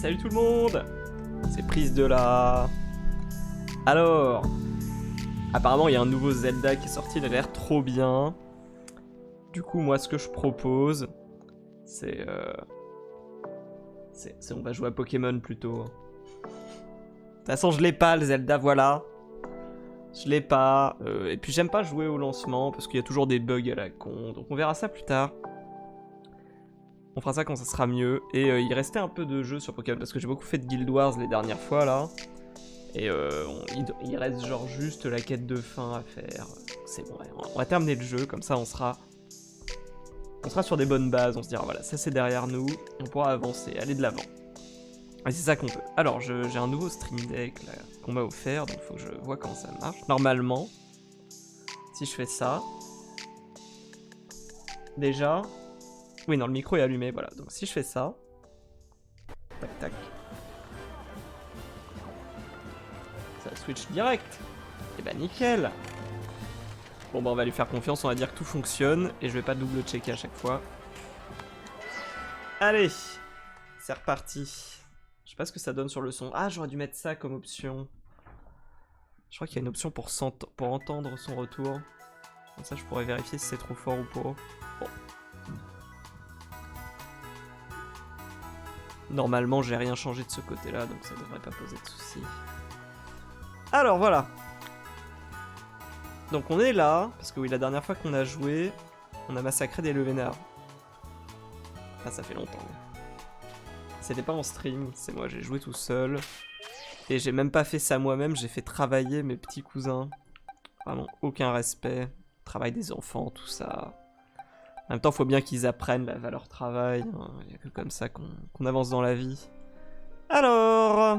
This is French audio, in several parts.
Salut tout le monde. C'est Prise de là. Alors, apparemment il y a un nouveau Zelda qui est sorti, il a l'air trop bien. Du coup moi ce que je propose, c'est on va jouer à Pokémon plutôt. De toute façon je l'ai pas le Zelda, voilà. Je l'ai pas, et puis j'aime pas jouer au lancement parce qu'il y a toujours des bugs à la con, donc on verra ça plus tard. On fera ça quand ça sera mieux. Et il restait un peu de jeux sur Pokémon parce que j'ai beaucoup fait de Guild Wars les dernières fois là. Et il reste genre juste la quête de fin à faire. C'est bon, ouais, on va terminer le jeu, comme ça on sera sur des bonnes bases, on se dira voilà, ça c'est derrière nous, on pourra avancer, aller de l'avant. Et c'est ça qu'on veut. Alors j'ai un nouveau Stream Deck là qu'on m'a offert, donc il faut que je vois comment ça marche. Normalement, si je fais ça, déjà... Oui, non, le micro est allumé, voilà. Donc si je fais ça... Tac, tac. Ça switch direct. Et bah nickel. Bon bah on va lui faire confiance, on va dire que tout fonctionne. Et je vais pas double-checker à chaque fois. Allez. C'est reparti. Je sais pas ce que ça donne sur le son. Ah, j'aurais dû mettre ça comme option. Je crois qu'il y a une option pour entendre son retour. Comme ça je pourrais vérifier si c'est trop fort ou pas. Bon. Normalement, j'ai rien changé de ce côté-là, donc ça devrait pas poser de soucis. Alors, voilà. Donc on est là, parce que oui, la dernière fois qu'on a joué, on a massacré des Levénards. Ah, ça fait longtemps. C'était pas en stream, c'est moi, j'ai joué tout seul. Et j'ai même pas fait ça moi-même, j'ai fait travailler mes petits cousins. Vraiment, aucun respect. Travail des enfants, tout ça. En même temps, il faut bien qu'ils apprennent la valeur travail. Hein. Il n'y a que comme ça qu'on avance dans la vie. Alors...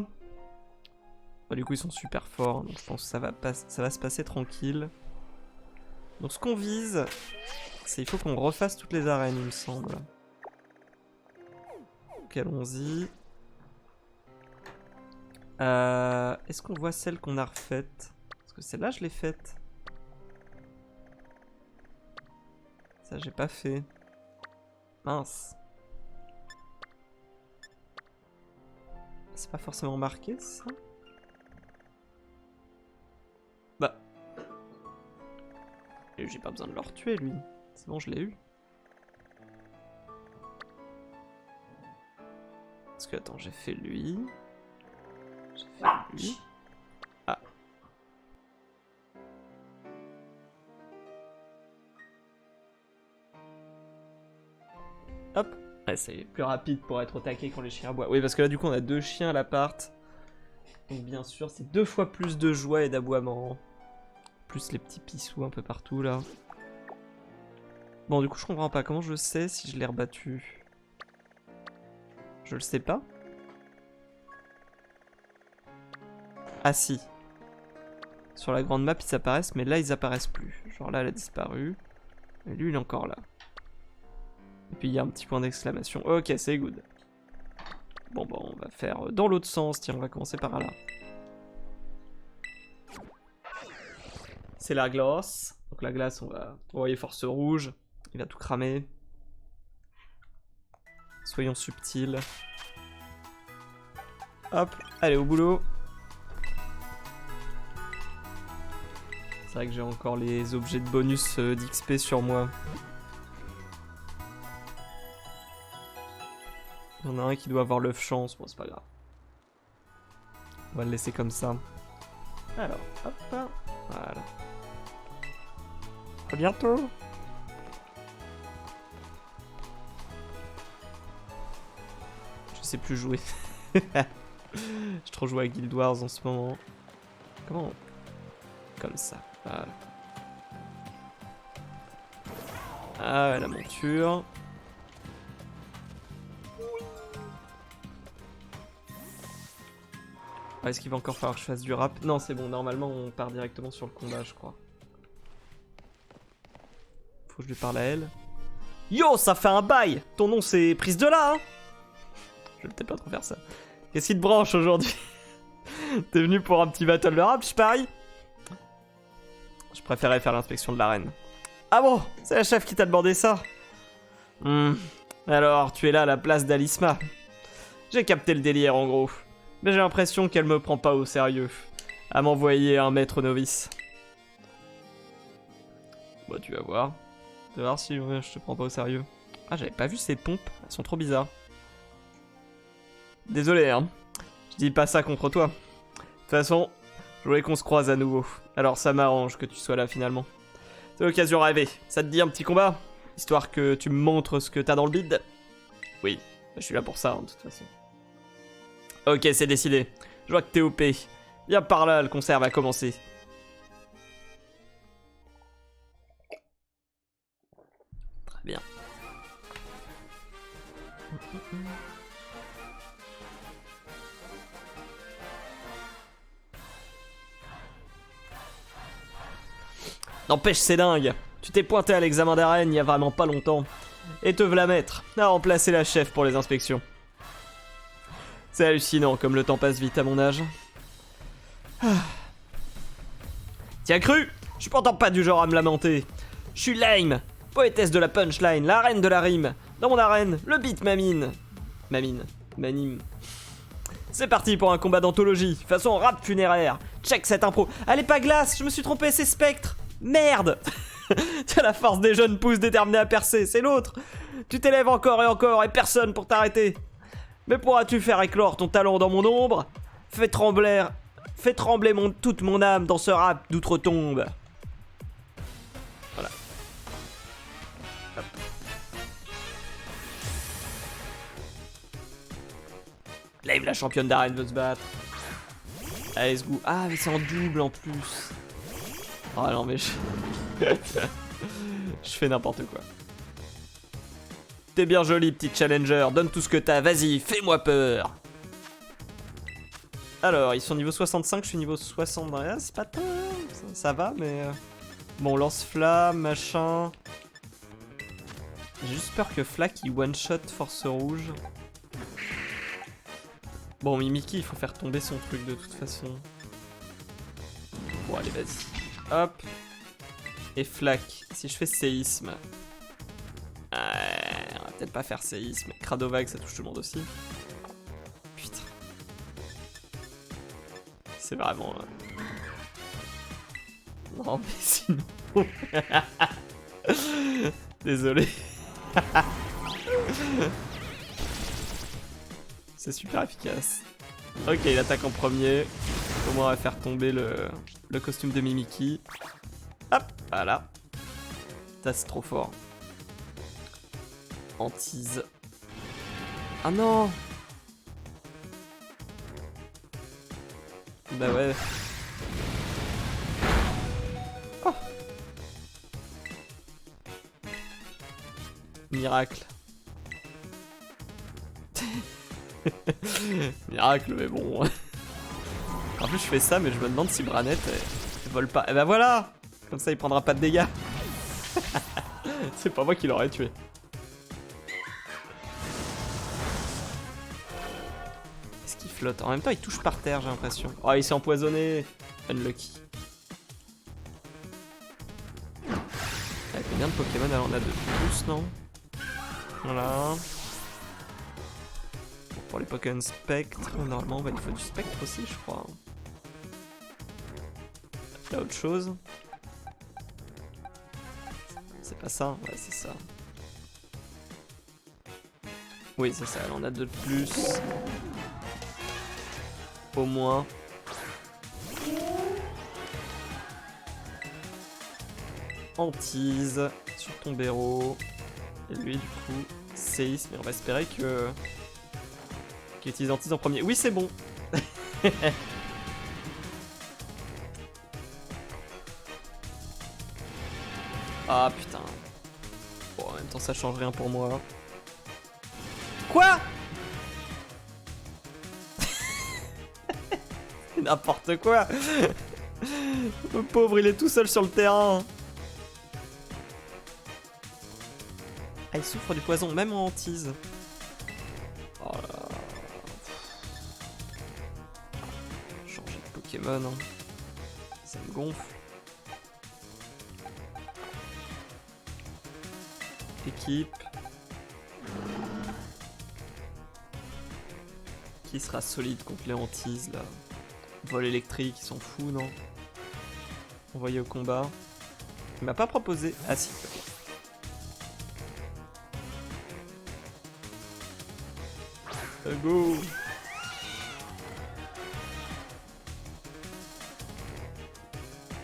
Bah, du coup, ils sont super forts. Donc je pense que ça va se passer tranquille. Donc ce qu'on vise, c'est il faut qu'on refasse toutes les arènes, il me semble. Donc allons-y. Est-ce qu'on voit celle qu'on a refaite? Parce que celle-là, je l'ai faite. Ça, j'ai pas fait. Mince. C'est pas forcément marqué, ça? Bah. Et j'ai pas besoin de le retuer, lui. C'est bon, je l'ai eu. Parce que, attends, j'ai fait lui. J'ai fait lui. Ah. Hop. Ouais, c'est plus rapide pour être au taquet quand les chiens aboient. Oui, parce que là, du coup, on a 2 chiens à l'appart. Donc, bien sûr, c'est 2 fois plus de joie et d'aboiement. Plus les petits pissous un peu partout, là. Bon, du coup, je comprends pas. Comment je sais si je l'ai rebattu? Je le sais pas. Ah, si. Sur la grande map, ils apparaissent, mais là, ils apparaissent plus. Genre là, elle a disparu. Et lui, il est encore là. Et puis il y a un petit point d'exclamation. Ok, c'est good. Bon, bah on va faire dans l'autre sens. Tiens, on va commencer par là. C'est la glace. Donc la glace, on va envoyer force rouge. Il va tout cramer. Soyons subtils. Hop, allez au boulot. C'est vrai que j'ai encore les objets de bonus d'XP sur moi. Il y en a un qui doit avoir l'œuf chance, bon c'est pas grave. On va le laisser comme ça. Alors, hop, voilà. À bientôt. Je sais plus jouer. J'ai trop joué à Guild Wars en ce moment. Comment? Comme ça, voilà. Ah, la monture. Est-ce qu'il va encore falloir que je fasse du rap? Non, c'est bon, normalement on part directement sur le combat, je crois. Faut que je lui parle à elle. Yo, ça fait un bail! Ton nom c'est Prise de là, hein? Je vais peut-être pas trop faire ça. Qu'est-ce qui te branche aujourd'hui? T'es venu pour un petit battle de rap, je parie? Je préférais faire l'inspection de l'arène. Ah bon? C'est la chef qui t'a demandé ça? Alors, tu es là à la place d'Alisma. J'ai capté le délire en gros. Mais j'ai l'impression qu'elle me prend pas au sérieux. À m'envoyer un maître novice. Bah tu vas voir. Tu vas voir si je te prends pas au sérieux. Ah j'avais pas vu ces pompes, elles sont trop bizarres. Désolé hein, je dis pas ça contre toi. De toute façon, je voulais qu'on se croise à nouveau. Alors ça m'arrange que tu sois là finalement. C'est l'occasion rêvée, ça te dit un petit combat? Histoire que tu me montres ce que t'as dans le bide? Oui, je suis là pour ça hein, de toute façon. Ok c'est décidé, je vois que t'es OP. Viens par là, le concert va commencer. Très bien. N'empêche, c'est dingue. Tu t'es pointé à l'examen d'arène il y a vraiment pas longtemps. Et te v'la mettre à remplacer la chef pour les inspections. C'est hallucinant comme le temps passe vite à mon âge. T'y as cru? Je suis pourtant pas du genre à me lamenter. Je suis Lime, poétesse de la punchline, la reine de la rime. Dans mon arène, le beat m'amine. M'anime. C'est parti pour un combat d'anthologie, façon rap funéraire. Check cette impro. Allez pas glace, je me suis trompé, c'est Spectre. Merde. Tiens, la force des jeunes pousses déterminés à percer, c'est l'autre. Tu t'élèves encore et personne pour t'arrêter. Mais pourras-tu faire éclore ton talent dans mon ombre? Fais trembler toute mon âme dans ce rap d'outre-tombe. Voilà. Hop. Lave, la championne d'arène, veut se battre. Allez, let's go. Ah, mais c'est en double en plus. Oh non, mais je... je fais n'importe quoi. T'es bien joli, petit challenger. Donne tout ce que t'as. Vas-y, fais-moi peur. Alors, ils sont niveau 65, je suis niveau 60. Ah, c'est pas tant. Ça va, mais... Bon, lance-flamme, machin... J'ai juste peur que Flack, il one-shot Force Rouge. Bon, Mimiki, il faut faire tomber son truc de toute façon. Bon, allez, vas-y. Hop. Et Flack, si je fais séisme... on va peut-être pas faire séisme. Cradovag, ça touche tout le monde aussi. Putain. C'est vraiment... Non, mais sinon... Désolé. C'est super efficace. Ok, il attaque en premier. Au moins, on va faire tomber le costume de Mimiki. Hop, voilà. Ça, c'est trop fort. Hantise. Ah non! Bah ouais. Oh. Miracle. Miracle, mais bon. En plus, je fais ça, mais je me demande si Branette elle vole pas. Et bah voilà! Comme ça, il prendra pas de dégâts. C'est pas moi qui l'aurais tué. Est-ce qu'il flotte? En même temps, il touche par terre, j'ai l'impression. Oh, il s'est empoisonné. Unlucky. Ah, combien de Pokémon? Alors, on a de plus, non? Voilà. Pour les Pokémon Spectre, normalement, bah, il faut du Spectre aussi, je crois. Il y a autre chose. C'est pas ça? Ouais, c'est ça. Oui, c'est ça, on a deux de plus. Au moins. Hantise sur ton béro. Et lui, du coup, séisme. Mais on va espérer que... qu'il utilise Hantise en premier. Oui, c'est bon. Ah, putain. Bon, en même temps, ça change rien pour moi. Quoi? N'importe quoi. Le pauvre, il est tout seul sur le terrain. Ah, il souffre du poison, même en hantise. Oh là là. Changer de Pokémon. Hein. Ça me gonfle. Équipe. Qui sera solide contre les hantises là? Vol électrique, ils s'en foutent, non? Envoyé au combat. Il m'a pas proposé. Ah si. Go!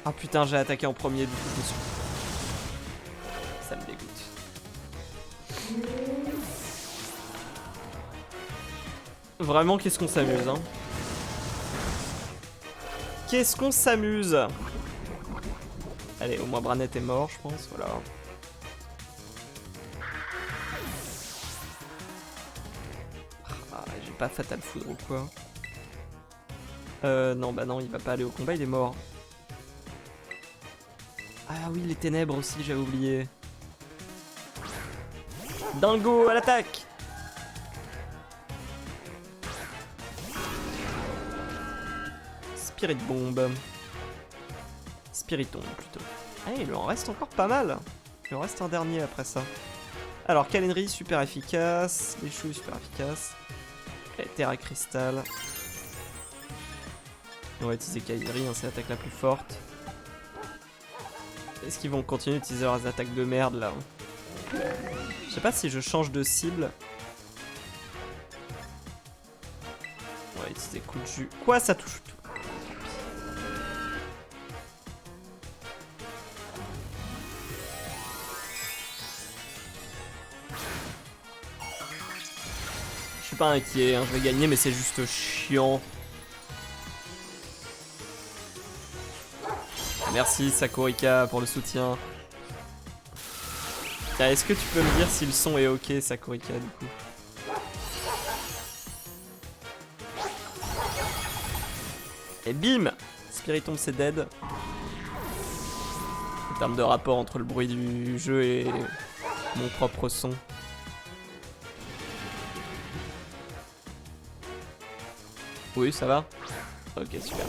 Ah putain, j'ai attaqué en premier du coup. Ça me dégoûte. Vraiment, qu'est-ce qu'on s'amuse, hein? Qu'est-ce qu'on s'amuse? Allez, au moins Branette est mort, je pense, voilà. Ah, j'ai pas Fatal Foudre ou quoi? Non, bah non, il va pas aller au combat, il est mort. Ah oui, les ténèbres aussi, j'avais oublié. Dingo, à l'attaque! Spirit Bomb. Spiriton, plutôt. Ah, il en reste encore pas mal. Il en reste un dernier après ça. Alors, Calennerie, super efficace. Les choux, super efficace. Et Terra Cristal. On va utiliser Calennerie, hein, c'est l'attaque la plus forte. Est-ce qu'ils vont continuer d'utiliser leurs attaques de merde là? Je sais pas si je change de cible. On va utiliser coup de jus. Quoi, ça touche tout? Je suis pas inquiet, hein, je vais gagner, mais c'est juste chiant. Merci Sakurika pour le soutien. Est-ce que tu peux me dire si le son est ok, Sakurika, du coup? Et bim! Spiritomb c'est dead. En termes de rapport entre le bruit du jeu et mon propre son. Oui, ça va? Ok, super.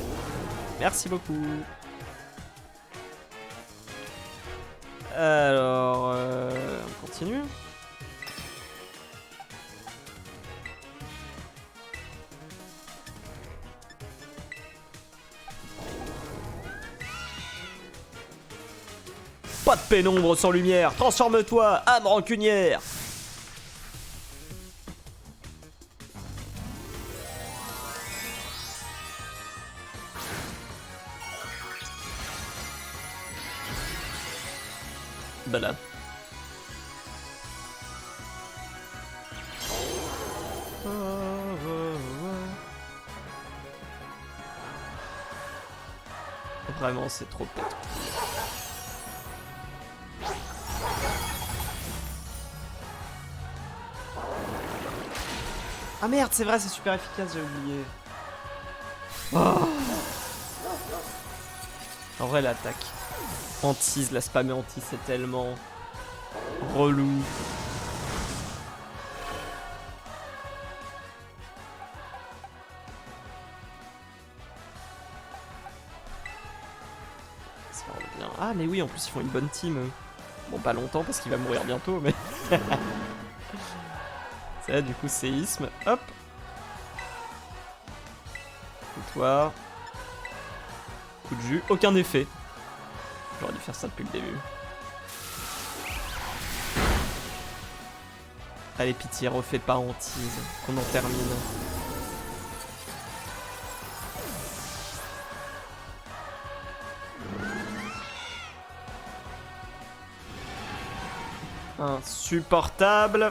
Merci beaucoup. Alors, on continue. Pas de pénombre sans lumière, transforme-toi, âme rancunière. Bah là. Vraiment, c'est trop peut-être. Ah merde, c'est vrai, c'est super efficace, j'ai oublié. Oh. En vrai, l'attaque hantise, la spam et hantise, c'est tellement relou. Ça va bien. Ah mais oui, en plus ils font une bonne team. Bon, pas longtemps parce qu'il va mourir bientôt, mais... Ça, du coup, séisme. Hop. Et toi. Coup de jus. Aucun effet. J'aurais dû faire ça depuis le début. Allez, pitié, refais pas hantise. Qu'on en termine. Insupportable.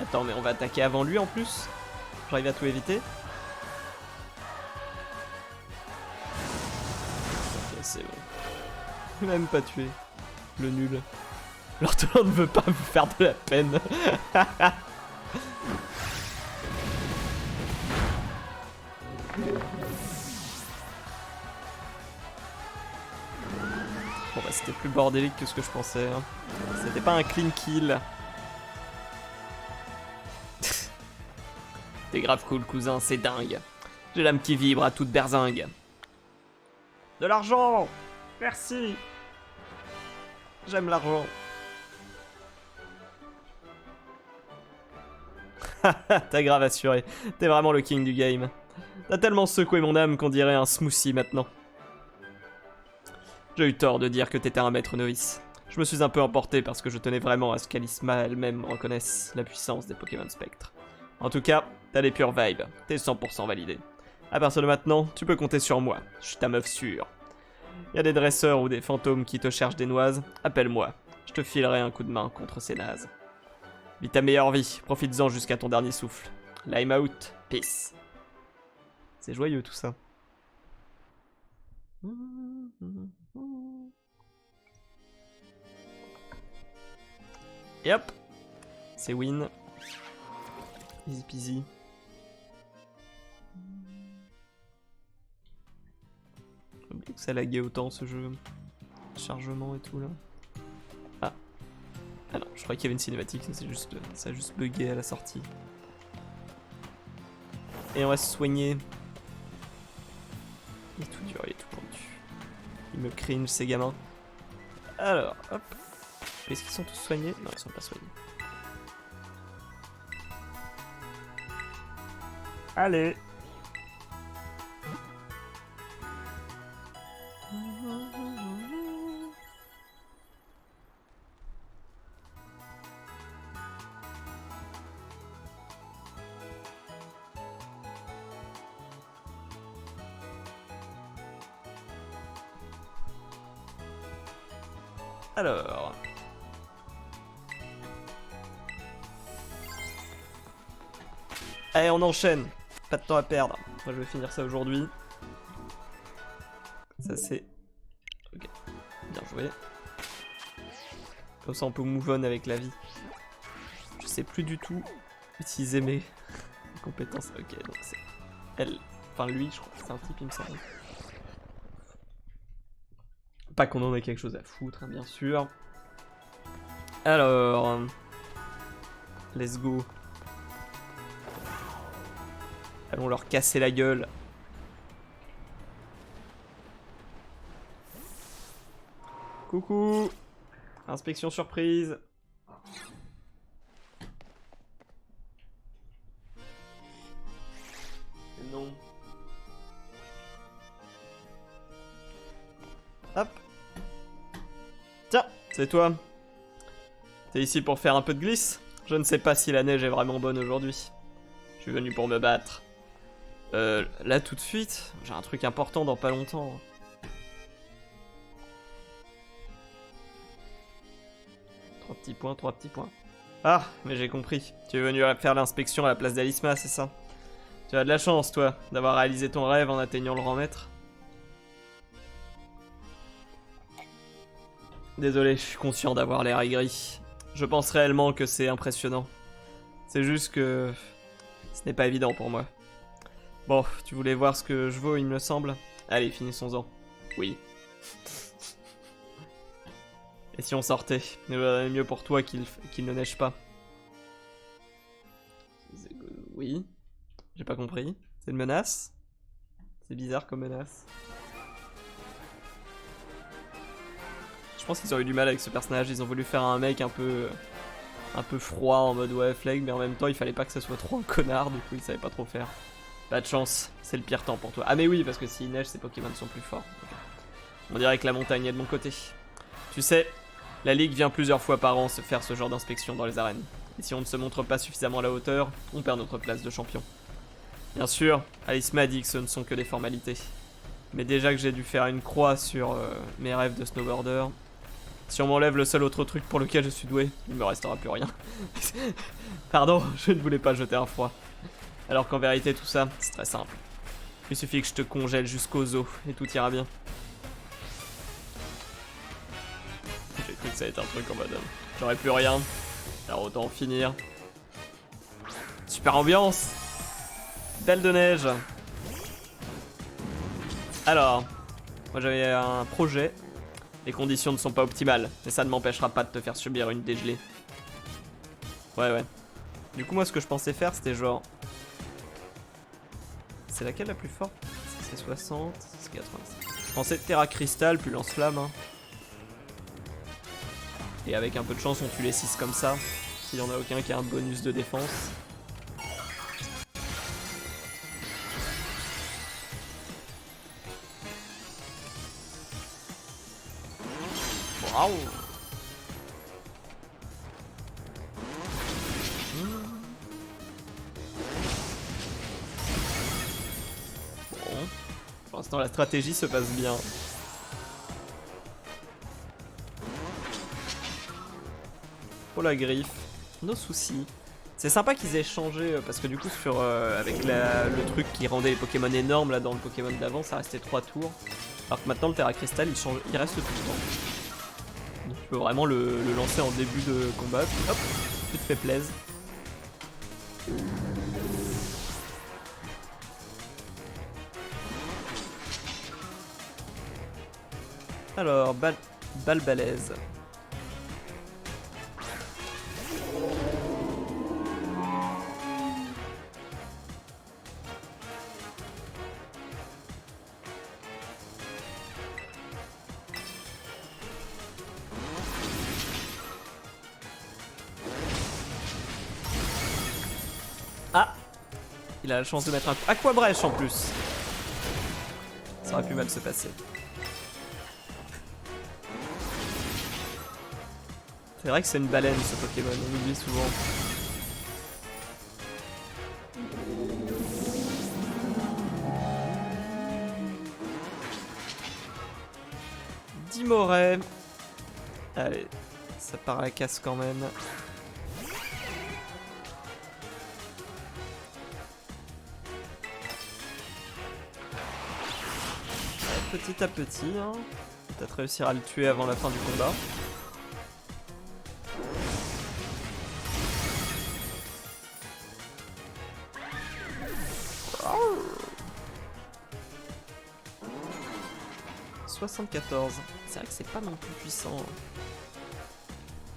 Attends, mais on va attaquer avant lui en plus. J'arrive à tout éviter. Ok, c'est bon. Même pas tué. Le nul. L'ortolan ne veut pas vous faire de la peine. Bon bah c'était plus bordélique que ce que je pensais. Hein. C'était pas un clean kill. T'es grave cool cousin, c'est dingue. J'ai l'âme qui vibre à toute berzingue. De l'argent! Merci! J'aime l'argent. T'as grave assuré. T'es vraiment le king du game. T'as tellement secoué mon âme qu'on dirait un smoothie maintenant. J'ai eu tort de dire que t'étais un maître novice. Je me suis un peu emporté parce que je tenais vraiment à ce qu'Alisma elle-même reconnaisse la puissance des Pokémon Spectre. En tout cas, t'as des pures vibes. T'es 100% validé. À partir de maintenant, tu peux compter sur moi. Je suis ta meuf sûre. Y a des dresseurs ou des fantômes qui te cherchent des noises, appelle-moi. Je te filerai un coup de main contre ces nazes. Vis ta meilleure vie, profites-en jusqu'à ton dernier souffle. Lime out, peace. C'est joyeux tout ça. Et hop, c'est win. Easy peasy. J'ai oublié que ça laguait autant ce jeu. Chargement et tout là. Ah. Ah non, je croyais qu'il y avait une cinématique, c'est juste, ça a juste bugué à la sortie. Et on va se soigner. Il est tout dur, il est tout pendu. Il me cringe ces gamins. Alors, hop. Est-ce qu'ils sont tous soignés? Non, ils sont pas soignés. Allez. Alors... Allez, on enchaîne. Pas de temps à perdre. Moi, je vais finir ça aujourd'hui. Ça, c'est... Ok. Bien joué. Comme ça, on peut move on avec la vie. Je sais plus du tout utiliser mes compétences. Ok, donc c'est elle. Enfin, lui, je crois que c'est un type, il me semble. Pas qu'on en ait quelque chose à foutre, hein, bien sûr. Alors... Let's go. Allons leur casser la gueule. Coucou. Inspection surprise. Non. Hop. Tiens, c'est toi. T'es ici pour faire un peu de glisse? Je ne sais pas si la neige est vraiment bonne aujourd'hui. Je suis venu pour me battre. Là tout de suite, j'ai un truc important dans pas longtemps. Trois petits points. Ah, mais j'ai compris. Tu es venu faire l'inspection à la place d'Alisma, c'est ça? Tu as de la chance, toi, d'avoir réalisé ton rêve en atteignant le rang maître. Désolé, je suis conscient d'avoir l'air aigri. Je pense réellement que c'est impressionnant. C'est juste que... ce n'est pas évident pour moi. Bon, tu voulais voir ce que je vaux, il me semble. Allez, finissons-en. Oui. Et si on sortait? Mieux pour toi qu'il ne neige pas. Oui. J'ai pas compris. C'est une menace? C'est bizarre comme menace. Je pense qu'ils ont eu du mal avec ce personnage. Ils ont voulu faire un mec un peu froid en mode ouais flag, mais en même temps il fallait pas que ça soit trop un connard, du coup ils savaient pas trop faire. Pas de chance, c'est le pire temps pour toi. Ah mais oui, parce que s'il neige, ces Pokémon sont plus forts. Okay. On dirait que la montagne est de mon côté. Tu sais, la Ligue vient plusieurs fois par an se faire ce genre d'inspection dans les arènes. Et si on ne se montre pas suffisamment à la hauteur, on perd notre place de champion. Bien sûr, Alice m'a dit que ce ne sont que des formalités. Mais déjà que j'ai dû faire une croix sur mes rêves de snowboarder, si on m'enlève le seul autre truc pour lequel je suis doué, il me restera plus rien. Pardon, je ne voulais pas jeter un froid. Alors qu'en vérité tout ça, c'est très simple. Il suffit que je te congèle jusqu'aux os et tout ira bien. J'ai cru que ça allait être un truc en mode... j'aurais plus rien, alors autant en finir. Super ambiance. Belle de neige. Alors, moi j'avais un projet. Les conditions ne sont pas optimales, mais ça ne m'empêchera pas de te faire subir une dégelée. Ouais. Du coup, moi, ce que je pensais faire, c'était genre... C'est laquelle la plus forte? C'est 60, c'est 85. pensais Terra Crystal, puis lance-flamme. Hein. Et avec un peu de chance, on tue les 6 comme ça. S'il y en a aucun qui a un bonus de défense. Waouh! Bon. Pour l'instant, la stratégie se passe bien. Oh la griffe, nos soucis. C'est sympa qu'ils aient changé parce que du coup sur avec le truc qui rendait les Pokémon énormes là dans le Pokémon d'avant, ça restait 3 tours. Alors que maintenant le Terra Crystal il reste tout le temps. Donc tu peux vraiment le lancer en début de combat, puis hop, tu te fais plaisir. Alors, balle balèze. Ah! Il a la chance de mettre un Aqua Brèche en plus. Ça aurait pu mal se passer. C'est vrai que c'est une baleine ce Pokémon, on l'oublie souvent. Dimoré. Allez, ça part à la casse quand même. Petit à petit, hein. Peut-être réussir à le tuer avant la fin du combat. Oh 74. C'est vrai que c'est pas non plus puissant.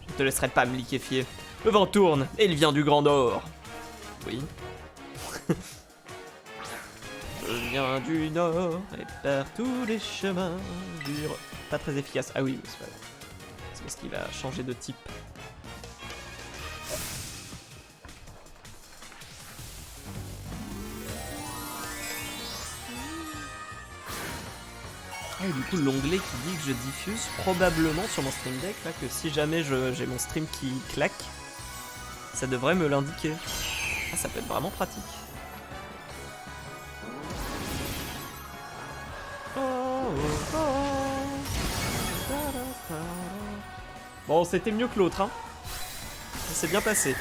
Je ne te laisserai pas me liquéfier. Le vent tourne et il vient du Grand Nord. Oui. Je viens du Nord et par tous les chemins durs. Pas très efficace. Ah oui, c'est parce qu'il va changer de type. Ah, et du coup, l'onglet qui dit que je diffuse probablement sur mon stream deck, là, que si jamais j'ai mon stream qui claque, ça devrait me l'indiquer. Ah, ça peut être vraiment pratique. Bon, c'était mieux que l'autre, hein. Ça s'est bien passé.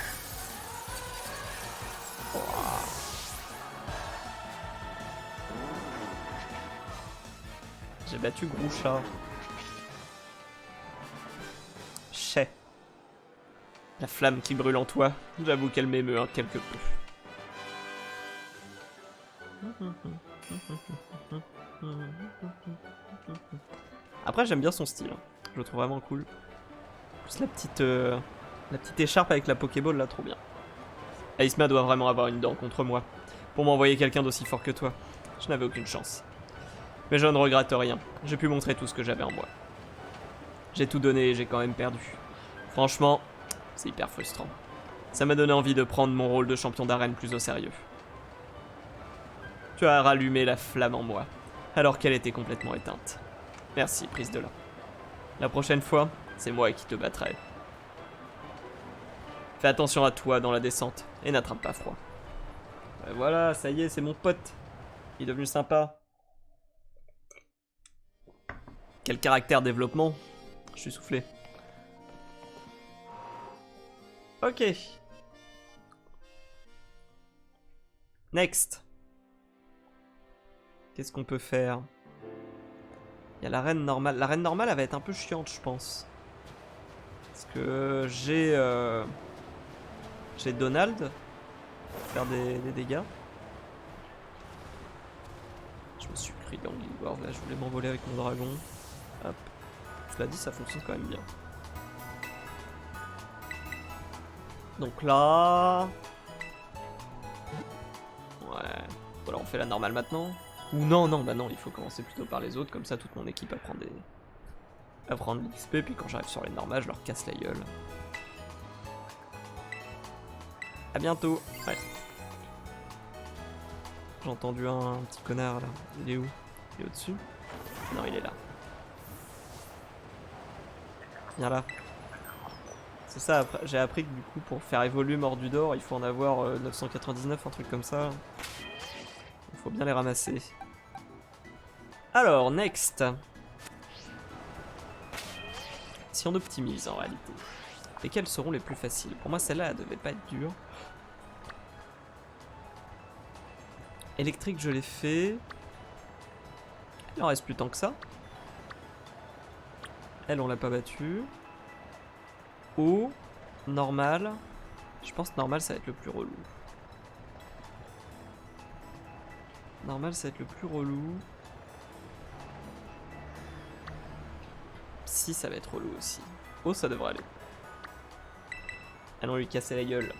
J'ai battu Groucha. Chais. La flamme qui brûle en toi, j'avoue qu'elle m'émeut hein, quelque peu. Après j'aime bien son style, je le trouve vraiment cool. Plus la petite écharpe avec la Pokéball là, trop bien. Aïsma doit vraiment avoir une dent contre moi, pour m'envoyer quelqu'un d'aussi fort que toi. Je n'avais aucune chance. Mais je ne regrette rien, j'ai pu montrer tout ce que j'avais en moi. J'ai tout donné et j'ai quand même perdu. Franchement, c'est hyper frustrant. Ça m'a donné envie de prendre mon rôle de champion d'arène plus au sérieux. Tu as rallumé la flamme en moi, alors qu'elle était complètement éteinte. Merci, prise de là. La prochaine fois, c'est moi qui te battrai. Fais attention à toi dans la descente, et n'attrape pas froid. Voilà, ça y est, c'est mon pote. Il est devenu sympa. Quel caractère développement. Je suis soufflé. Ok. Next. Qu'est-ce qu'on peut faire? Il y a la reine normale. La reine normale, elle va être un peu chiante, je pense. Parce que j'ai Donald pour faire des dégâts. Je me suis pris dans l'Iguard, là je voulais m'envoler avec mon dragon. Hop. Cela dit, ça fonctionne quand même bien. Donc là... Ouais. Voilà, on fait la normale maintenant. Ou non, non, bah non, il faut commencer plutôt par les autres, comme ça toute mon équipe apprend de l'XP, puis quand j'arrive sur les normales, je leur casse la gueule. A bientôt. Ouais. J'ai entendu un petit connard là. Il est où? Il est au-dessus? Non, il est là. Viens là. C'est ça, j'ai appris que du coup pour faire évoluer Mordudor, il faut en avoir 999, un truc comme ça. Il faut bien les ramasser. Alors, next. Si on optimise en réalité. Lesquelles seront les plus faciles? Pour moi, celle-là, elle devait pas être dure. Électrique, je l'ai fait. Il en reste plus tant que ça. Elle, on l'a pas battue. Eau, normal. Je pense que normal, ça va être le plus relou. Normal, ça va être le plus relou. Psy, ça va être relou aussi. Eau, ça devrait aller. Allons lui casser la gueule.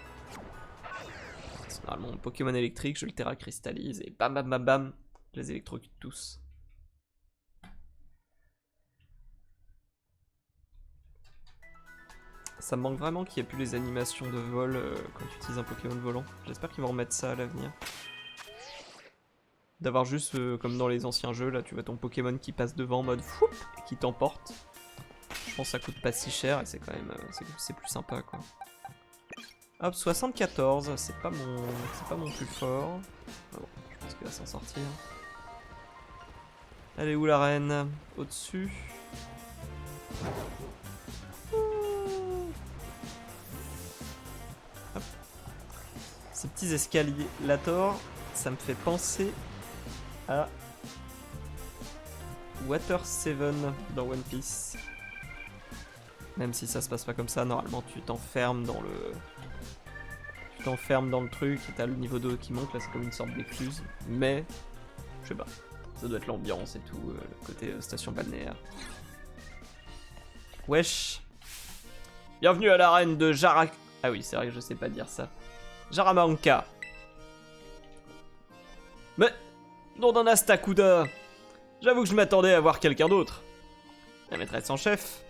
Normalement, mon Pokémon électrique, je le terra cristallise et bam bam bam bam, je les électrocute tous. Ça me manque vraiment qu'il n'y ait plus les animations de vol quand tu utilises un Pokémon volant. J'espère qu'ils vont remettre ça à l'avenir. D'avoir juste, comme dans les anciens jeux, là tu vois ton Pokémon qui passe devant en mode foup et qui t'emporte. Je pense que ça coûte pas si cher et c'est quand même c'est plus sympa quoi. Hop, 74, c'est pas mon plus fort. Ah bon, je pense qu'il va s'en sortir. Elle est où la reine? Au-dessus. Hop. Ces petits escaliers Lator, ça me fait penser à Water 7 dans One Piece. Même si ça se passe pas comme ça, normalement tu t'enfermes dans le... Tu t'enfermes dans le truc et t'as le niveau d'eau qui monte, là c'est comme une sorte d'écluse. Mais, je sais pas, ça doit être l'ambiance et tout, le côté station balnéaire. Wesh. Bienvenue à l'arène de Jarak... Ah oui, c'est vrai que je sais pas dire ça. Jaramanca. Mais, non d'un Astakuda. J'avoue que je m'attendais à voir quelqu'un d'autre. La maîtresse en chef.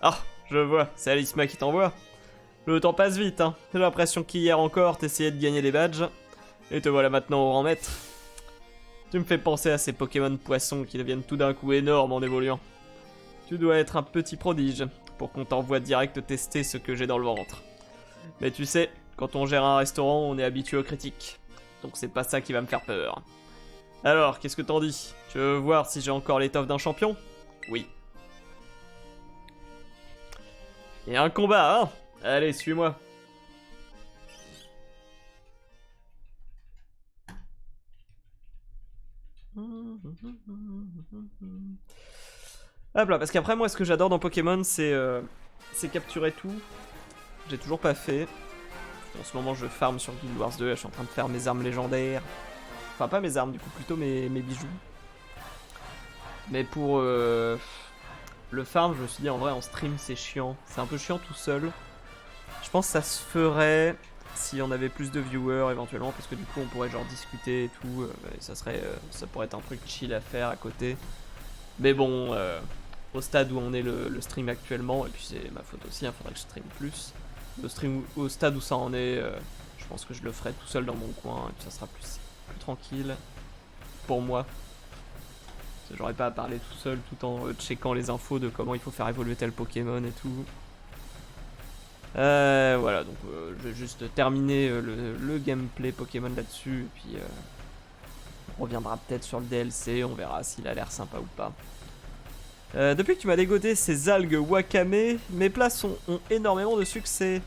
Ah, je vois, c'est Alisma qui t'envoie. Le temps passe vite, hein. J'ai l'impression qu'hier encore, t'essayais de gagner des badges. Et te voilà maintenant au rang maître. Tu me fais penser à ces Pokémon poissons qui deviennent tout d'un coup énormes en évoluant. Tu dois être un petit prodige pour qu'on t'envoie direct tester ce que j'ai dans le ventre. Mais tu sais, quand on gère un restaurant, on est habitué aux critiques. Donc c'est pas ça qui va me faire peur. Alors, qu'est-ce que t'en dis? Tu veux voir si j'ai encore l'étoffe d'un champion? Oui. Et un combat, hein? Allez, suis-moi. Hop là, parce qu'après moi ce que j'adore dans Pokémon c'est capturer tout. J'ai toujours pas fait. En ce moment je farm sur Guild Wars 2, je suis en train de faire mes armes légendaires. Enfin pas mes armes du coup, plutôt mes bijoux. Mais pour le farm je me suis dit en vrai en stream c'est chiant. C'est un peu chiant tout seul. Je pense que ça se ferait si on avait plus de viewers éventuellement, parce que du coup on pourrait genre discuter et tout, et ça pourrait être un truc chill à faire à côté. Mais bon, au stade où on est le stream actuellement, et puis c'est ma faute aussi, il faudrait que je stream plus. Au stade où ça en est, je pense que je le ferai tout seul dans mon coin, et puis ça sera plus tranquille pour moi. J'aurais pas à parler tout seul tout en checkant les infos de comment il faut faire évoluer tel Pokémon et tout. Voilà, donc je vais juste terminer le gameplay Pokémon là-dessus, et puis on reviendra peut-être sur le DLC, on verra s'il a l'air sympa ou pas. Depuis que tu m'as dégoté ces algues wakame, mes plats ont énormément de succès.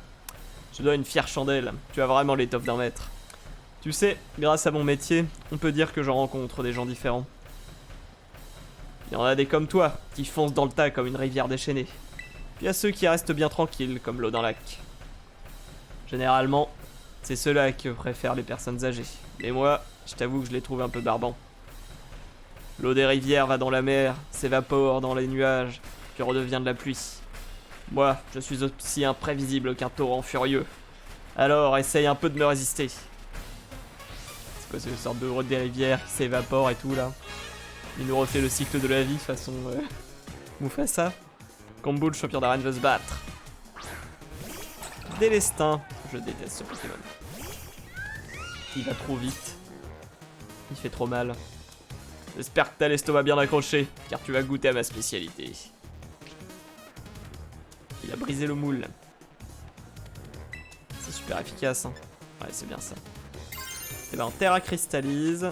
Je dois une fière chandelle, tu as vraiment l'étoffe d'un maître. Tu sais, grâce à mon métier, on peut dire que j'en rencontre des gens différents. Il y en a des comme toi, qui foncent dans le tas comme une rivière déchaînée. Puis il y a ceux qui restent bien tranquilles, comme l'eau d'un lac. Généralement, c'est ceux-là que préfèrent les personnes âgées. Mais moi, je t'avoue que je les trouve un peu barbants. L'eau des rivières va dans la mer, s'évapore dans les nuages, puis redevient de la pluie. Moi, je suis aussi imprévisible qu'un torrent furieux. Alors, essaye un peu de me résister. C'est quoi, c'est une sorte de des rivières qui s'évapore et tout là. Il nous refait le cycle de la vie façon Mufasa. Combo, le champion d'arène veut se battre. Délestin. Je déteste ce Pokémon. Il va trop vite. Il fait trop mal. J'espère que t'as l'estomac bien accroché, car tu vas goûter à ma spécialité. Il a brisé le moule. C'est super efficace. Hein. Ouais, c'est bien ça. Et ben, Terra cristallise.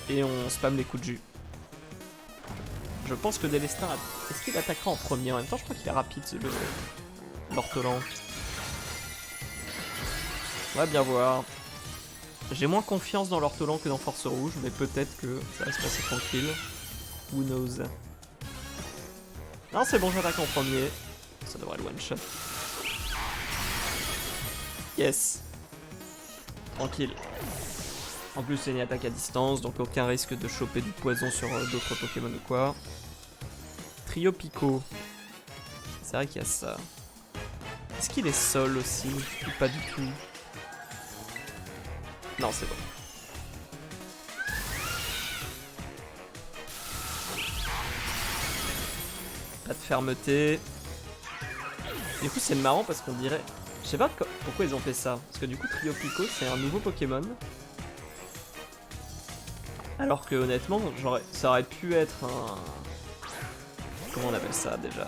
Et on spam les coups de jus. Je pense que Délestin... Est-ce qu'il attaquera en premier? En même temps, je crois qu'il est rapide, l'ortolan. On va bien voir. J'ai moins confiance dans l'ortolan que dans Force Rouge, mais peut-être que ça va se passer tranquille. Who knows? Non, c'est bon, j'attaque en premier. Ça devrait le one-shot. Yes. Tranquille. En plus, c'est une attaque à distance, donc aucun risque de choper du poison sur d'autres Pokémon ou quoi. Trio Pico. C'est vrai qu'il y a ça. Est-ce qu'il est sol aussi? Ou pas du tout? Non, c'est bon. Pas de fermeté. Du coup, c'est marrant parce qu'on dirait... Je sais pas pourquoi ils ont fait ça. Parce que du coup, Trio Pico, c'est un nouveau Pokémon. Alors que honnêtement, ça aurait pu être un... Comment on appelle ça déjà?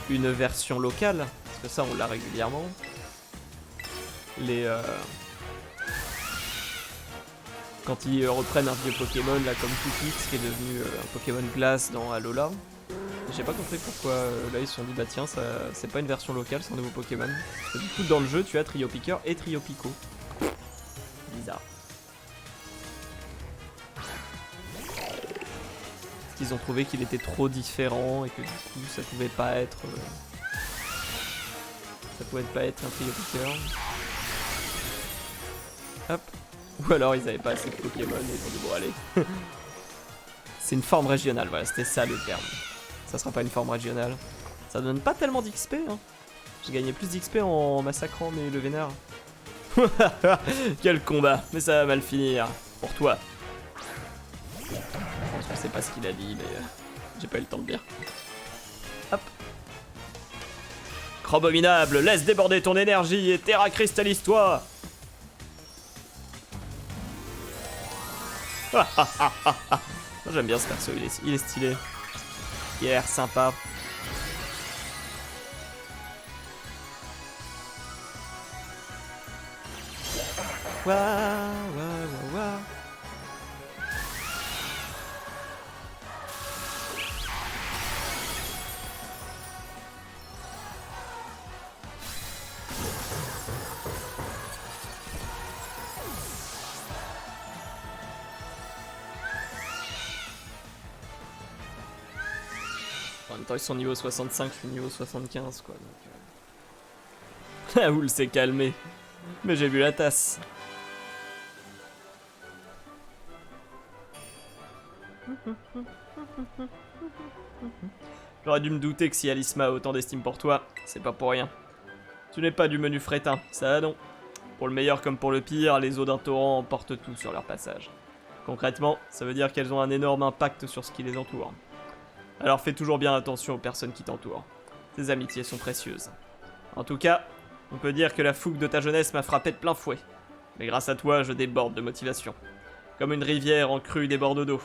Une version locale. Parce que ça, on l'a régulièrement. Quand ils reprennent un vieux Pokémon, là, comme Toupix, qui est devenu un Pokémon glace dans Alola. J'ai pas compris pourquoi là ils se sont dit, bah tiens, c'est pas une version locale, c'est un nouveau Pokémon. Parce que du coup, dans le jeu, tu as Trio Piqueur et Trio Pico. Bizarre. Parce qu'ils ont trouvé qu'il était trop différent et que du coup, ça pouvait pas être... ça pouvait pas être un Trio Piqueur. Hop. Ou alors ils avaient pas assez de Pokémon et ils ont dit bon allez. C'est une forme régionale, voilà, c'était ça le terme. Ça sera pas une forme régionale. Ça donne pas tellement d'XP, hein. J'ai gagné plus d'XP en massacrant mais le vénère. Quel combat, mais ça va mal finir. Pour toi. Je sais pas ce qu'il a dit, mais j'ai pas eu le temps de lire. Hop. Crobominable, laisse déborder ton énergie et Terra cristallise-toi. J'aime bien ce perso, il est stylé. Il a l'air sympa. Waouh, waouh, waouh. En même temps, ils sont niveau 65, je suis niveau 75, quoi. Donc, La houle s'est calmée. Mais j'ai bu la tasse. J'aurais dû me douter que si Alisma a autant d'estime pour toi, c'est pas pour rien. Tu n'es pas du menu frétin, ça non. Pour le meilleur comme pour le pire, les eaux d'un torrent emportent tout sur leur passage. Concrètement, ça veut dire qu'elles ont un énorme impact sur ce qui les entoure. Alors fais toujours bien attention aux personnes qui t'entourent. Tes amitiés sont précieuses. En tout cas, on peut dire que la fougue de ta jeunesse m'a frappé de plein fouet. Mais grâce à toi, je déborde de motivation. Comme une rivière en crue déborde d'eau.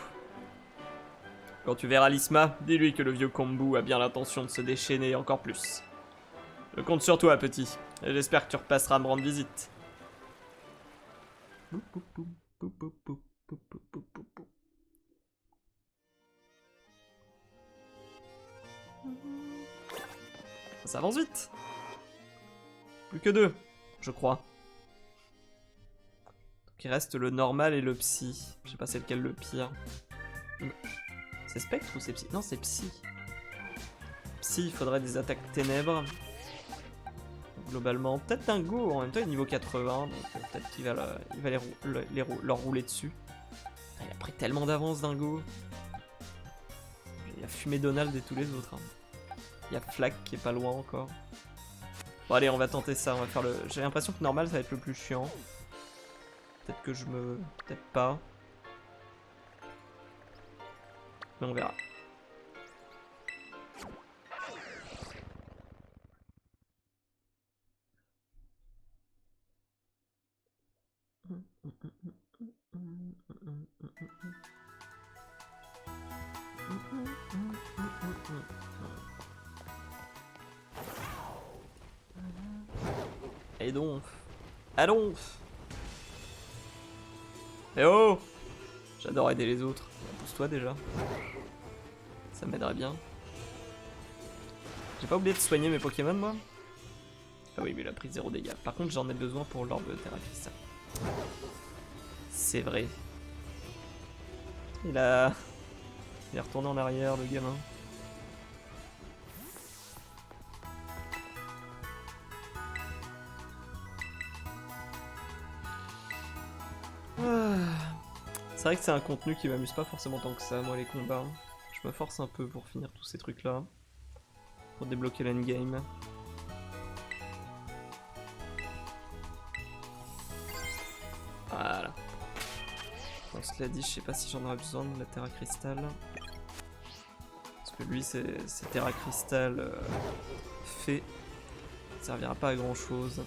Quand tu verras Lisma, dis-lui que le vieux Kombu a bien l'intention de se déchaîner encore plus. Je compte sur toi, petit, et j'espère que tu repasseras me rendre visite. Ça avance vite. Plus que 2, je crois. Donc il reste le normal et le psy. Je sais pas c'est lequel le pire. C'est Spectre ou c'est psy? Non, c'est psy. Psy, il faudrait des attaques ténèbres. Globalement, peut-être Dingo, en même temps il est niveau 80, donc peut-être qu'il va, leur rouler dessus. Il a pris tellement d'avance Dingo. Il a fumé Donald et tous les autres. Hein. Il y a Flack qui est pas loin encore. Bon allez, on va tenter ça, on va faire le... J'ai l'impression que normal ça va être le plus chiant. Peut-être que je me... Peut-être pas. Mais on verra. Et donc. Allons. Eh oh. J'adore aider les autres. Pousse-toi déjà. Ça m'aiderait bien. J'ai pas oublié de soigner mes Pokémon moi. Ah oui mais il a pris 0 dégâts. Par contre j'en ai besoin pour l'orbe de Terra Crystal. C'est vrai. Il est retourné en arrière le gamin. C'est vrai que c'est un contenu qui m'amuse pas forcément tant que ça, moi les combats. Je me force un peu pour finir tous ces trucs là. Pour débloquer l'endgame. Voilà. Bon, cela dit, je sais pas si j'en aurais besoin de la Terra Crystal. Parce que lui, c'est Terra Crystal fait. Ça servira pas à grand chose.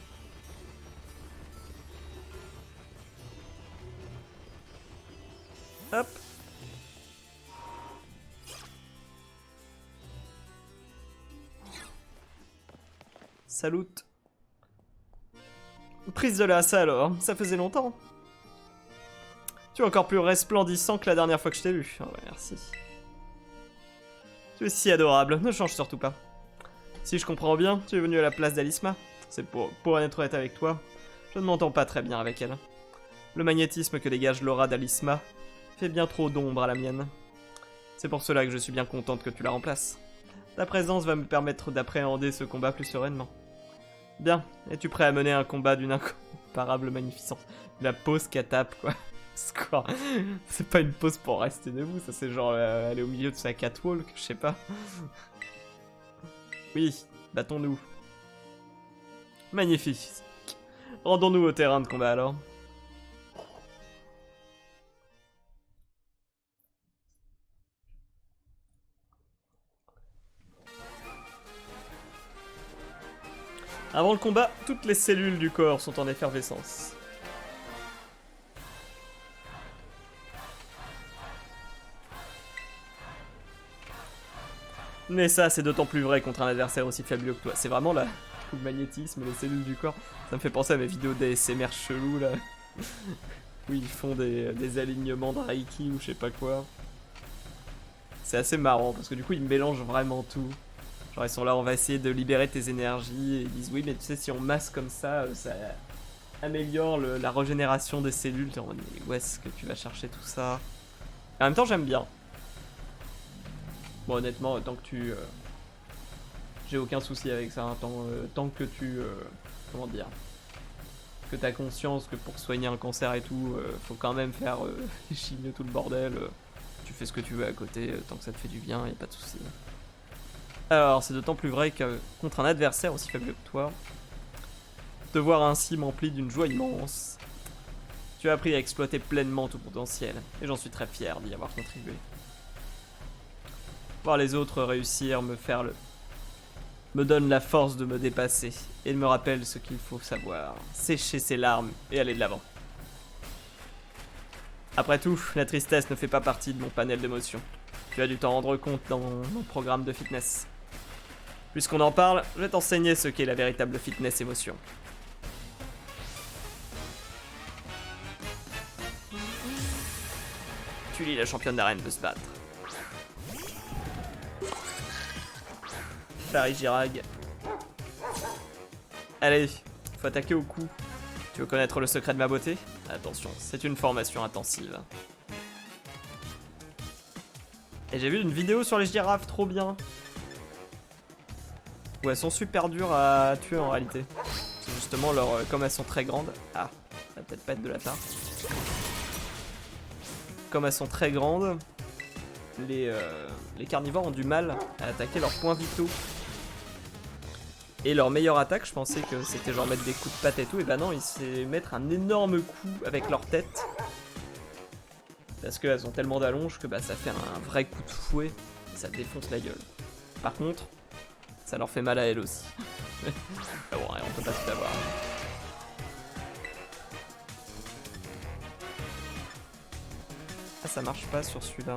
Hop. Salut. Prise de l'assa alors, ça faisait longtemps. Tu es encore plus resplendissant que la dernière fois que je t'ai vu. Oh, ouais, merci. Tu es si adorable, ne change surtout pas. Si je comprends bien, tu es venu à la place d'Alisma. C'est pour être honnête avec toi, je ne m'entends pas très bien avec elle. Le magnétisme que dégage l'aura d'Alisma fait bien trop d'ombre à la mienne. C'est pour cela que je suis bien contente que tu la remplaces. Ta présence va me permettre d'appréhender ce combat plus sereinement. Bien, es-tu prêt à mener un combat d'une incomparable magnificence? La pose qu'elle tape, quoi. C'est pas une pose pour rester debout, ça c'est genre aller au milieu de sa catwalk, je sais pas. Oui, battons-nous. Magnifique. Rendons-nous au terrain de combat alors. Avant le combat, toutes les cellules du corps sont en effervescence. Mais ça, c'est d'autant plus vrai contre un adversaire aussi fabuleux que toi. C'est vraiment là, le magnétisme, les cellules du corps. Ça me fait penser à mes vidéos d'ASMR chelou là. Où ils font des alignements de Reiki ou je sais pas quoi. C'est assez marrant parce que du coup ils mélangent vraiment tout. Genre ils sont là, on va essayer de libérer tes énergies et ils disent oui mais tu sais si on masse comme ça, ça améliore la régénération des cellules. T'es en mode mais où est-ce que tu vas chercher tout ça? En même temps j'aime bien. Bon honnêtement tant que tu... j'ai aucun souci avec ça, hein, tant que tu... comment dire? Que t'as conscience que pour soigner un cancer et tout, faut quand même faire les chimios, tout le bordel. Tu fais ce que tu veux à côté, tant que ça te fait du bien, y a pas de souci. Alors, c'est d'autant plus vrai que contre un adversaire aussi faible que toi, te voir ainsi m'emplit d'une joie immense. Tu as appris à exploiter pleinement ton potentiel, et j'en suis très fier d'y avoir contribué. Voir les autres réussir me donne la force de me dépasser, et me rappelle ce qu'il faut savoir, sécher ses larmes et aller de l'avant. Après tout, la tristesse ne fait pas partie de mon panel d'émotions. Tu as dû t'en rendre compte dans mon programme de fitness. Puisqu'on en parle, je vais t'enseigner ce qu'est la véritable fitness émotion. Tully, la championne d'arène, veut se battre. Farigirag. Allez, faut attaquer au cou. Tu veux connaître le secret de ma beauté? Attention, c'est une formation intensive. Et j'ai vu une vidéo sur les girafes, trop bien. Où elles sont super dures à tuer en réalité. C'est justement comme elles sont très grandes. Ah, ça va peut-être pas être de la tarte. Comme elles sont très grandes, les carnivores ont du mal à attaquer leurs points vitaux. Et leur meilleure attaque, je pensais que c'était genre mettre des coups de patte et tout, et bah non, ils c'est mettre un énorme coup avec leur tête. Parce qu'elles ont tellement d'allonge que bah ça fait un vrai coup de fouet, et ça défonce la gueule. Par contre, ça leur fait mal à elles aussi. Ah bon, on peut pas tout avoir. Ah, ça marche pas sur celui-là.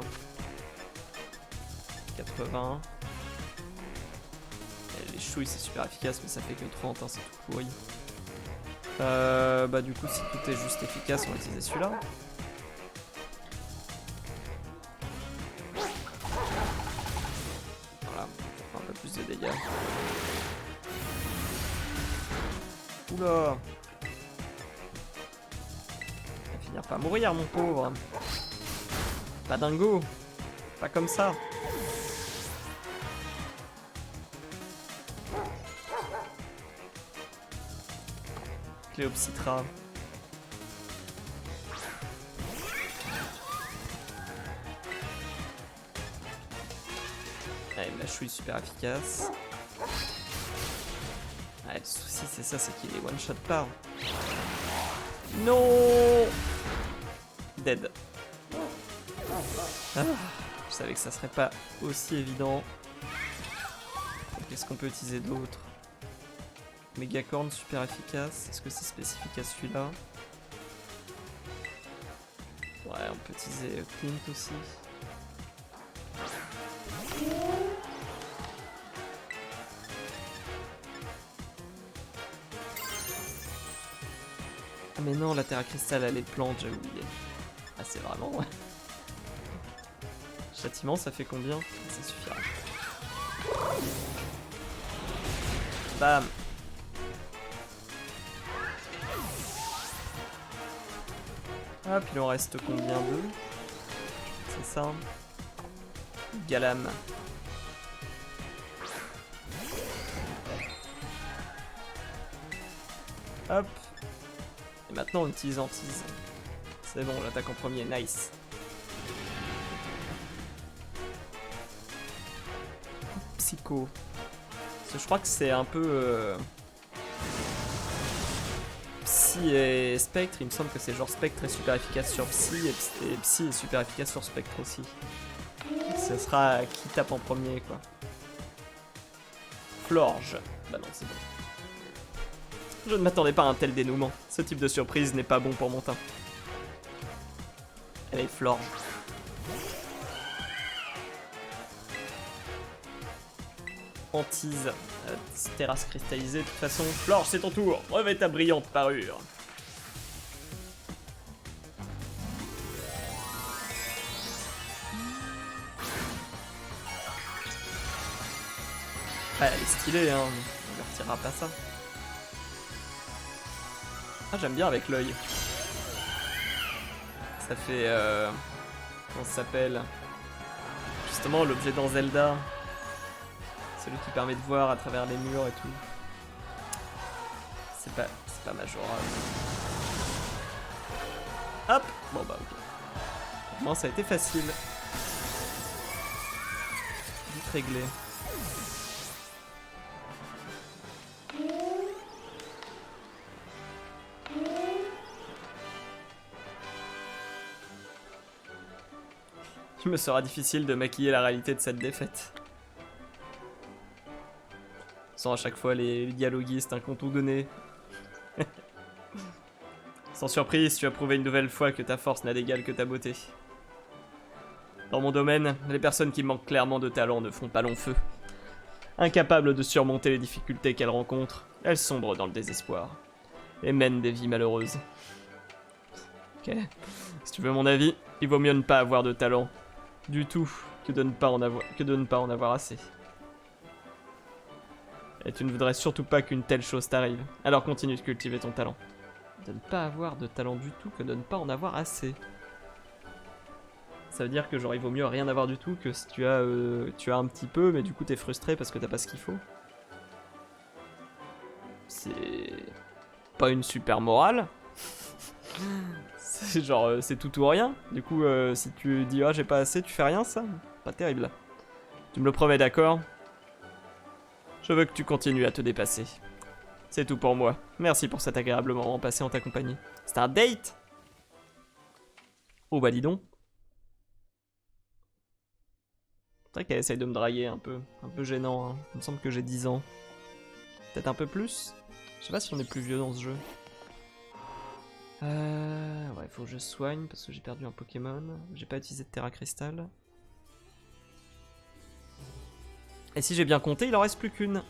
80. Et les chouilles c'est super efficace, mais ça fait que 30, hein, c'est tout pourri. Bah du coup, si tout est juste efficace, on va utiliser celui-là. Voilà, un peu plus de dégâts. Oula! Il va finir par mourir, mon pauvre. Pas dingo. Pas comme ça. Cléopsitra. Allez, la chouille super efficace. Ouais, le souci c'est ça, c'est qu'il est one shot pas. Non. Dead. Ah, je savais que ça serait pas aussi évident. Qu'est-ce qu'on peut utiliser d'autre? Mégacorn super efficace. Est-ce que c'est spécifique à celui-là? Ouais, on peut utiliser Clint aussi. Ah mais non, la terre à cristal elle est plante, j'ai oublié. Ah c'est vraiment... Châtiment ça fait combien? Ça suffira. Bam. Ah puis il en reste combien? 2? C'est ça. Galam. Hop. Et maintenant on utilise Antise. C'est bon, l'attaque en premier, nice. Psycho. Parce que je crois que c'est un peu... Psy et Spectre, il me semble que c'est genre Spectre est super efficace sur Psy et Psy est super efficace sur Spectre aussi. Ce sera qui tape en premier quoi. Florge. Bah non, c'est bon. Je ne m'attendais pas à un tel dénouement. Ce type de surprise n'est pas bon pour mon teint. Allez, Florge. Antise. Terrasse cristallisée. De toute façon, Florge, c'est ton tour. Revêt ta brillante parure. Ah, elle est stylée, hein. On ne retirera pas ça. Ah, j'aime bien avec l'œil. Ça fait... comment ça s'appelle? Justement, l'objet dans Zelda. Celui qui permet de voir à travers les murs et tout. C'est pas majorable. Hop. Bon bah ok. Au moins ça a été facile. Vite réglé. Il me sera difficile de maquiller la réalité de cette défaite. Sans à chaque fois les dialoguistes, un compte tout donné. Sans surprise, tu as prouvé une nouvelle fois que ta force n'a d'égal que ta beauté. Dans mon domaine, les personnes qui manquent clairement de talent ne font pas long feu. Incapables de surmonter les difficultés qu'elles rencontrent, elles sombrent dans le désespoir. Et mènent des vies malheureuses. Ok. Si tu veux mon avis, il vaut mieux ne pas avoir de talent. Du tout, que de ne pas en avoir assez. Et tu ne voudrais surtout pas qu'une telle chose t'arrive. Alors continue de cultiver ton talent. De ne pas avoir de talent du tout que de ne pas en avoir assez. Ça veut dire que genre il vaut mieux rien avoir du tout que si tu as un petit peu mais du coup t'es frustré parce que t'as pas ce qu'il faut. C'est pas une super morale. C'est genre c'est tout ou rien. Du coup si tu dis ah j'ai pas assez, tu fais rien, ça pas terrible. Tu me le promets, d'accord? Je veux que tu continues à te dépasser. C'est tout pour moi. Merci pour cet agréable moment passé en ta compagnie. C'est un date? Oh bah dis donc. C'est vrai qu'elle essaye de me draguer un peu gênant. Hein. Il me semble que j'ai 10 ans. Peut-être un peu plus? Je sais pas si on est plus vieux dans ce jeu. Ouais, faut que je soigne parce que j'ai perdu un Pokémon. J'ai pas utilisé de Terra Crystal. Et si j'ai bien compté, il en reste plus qu'une.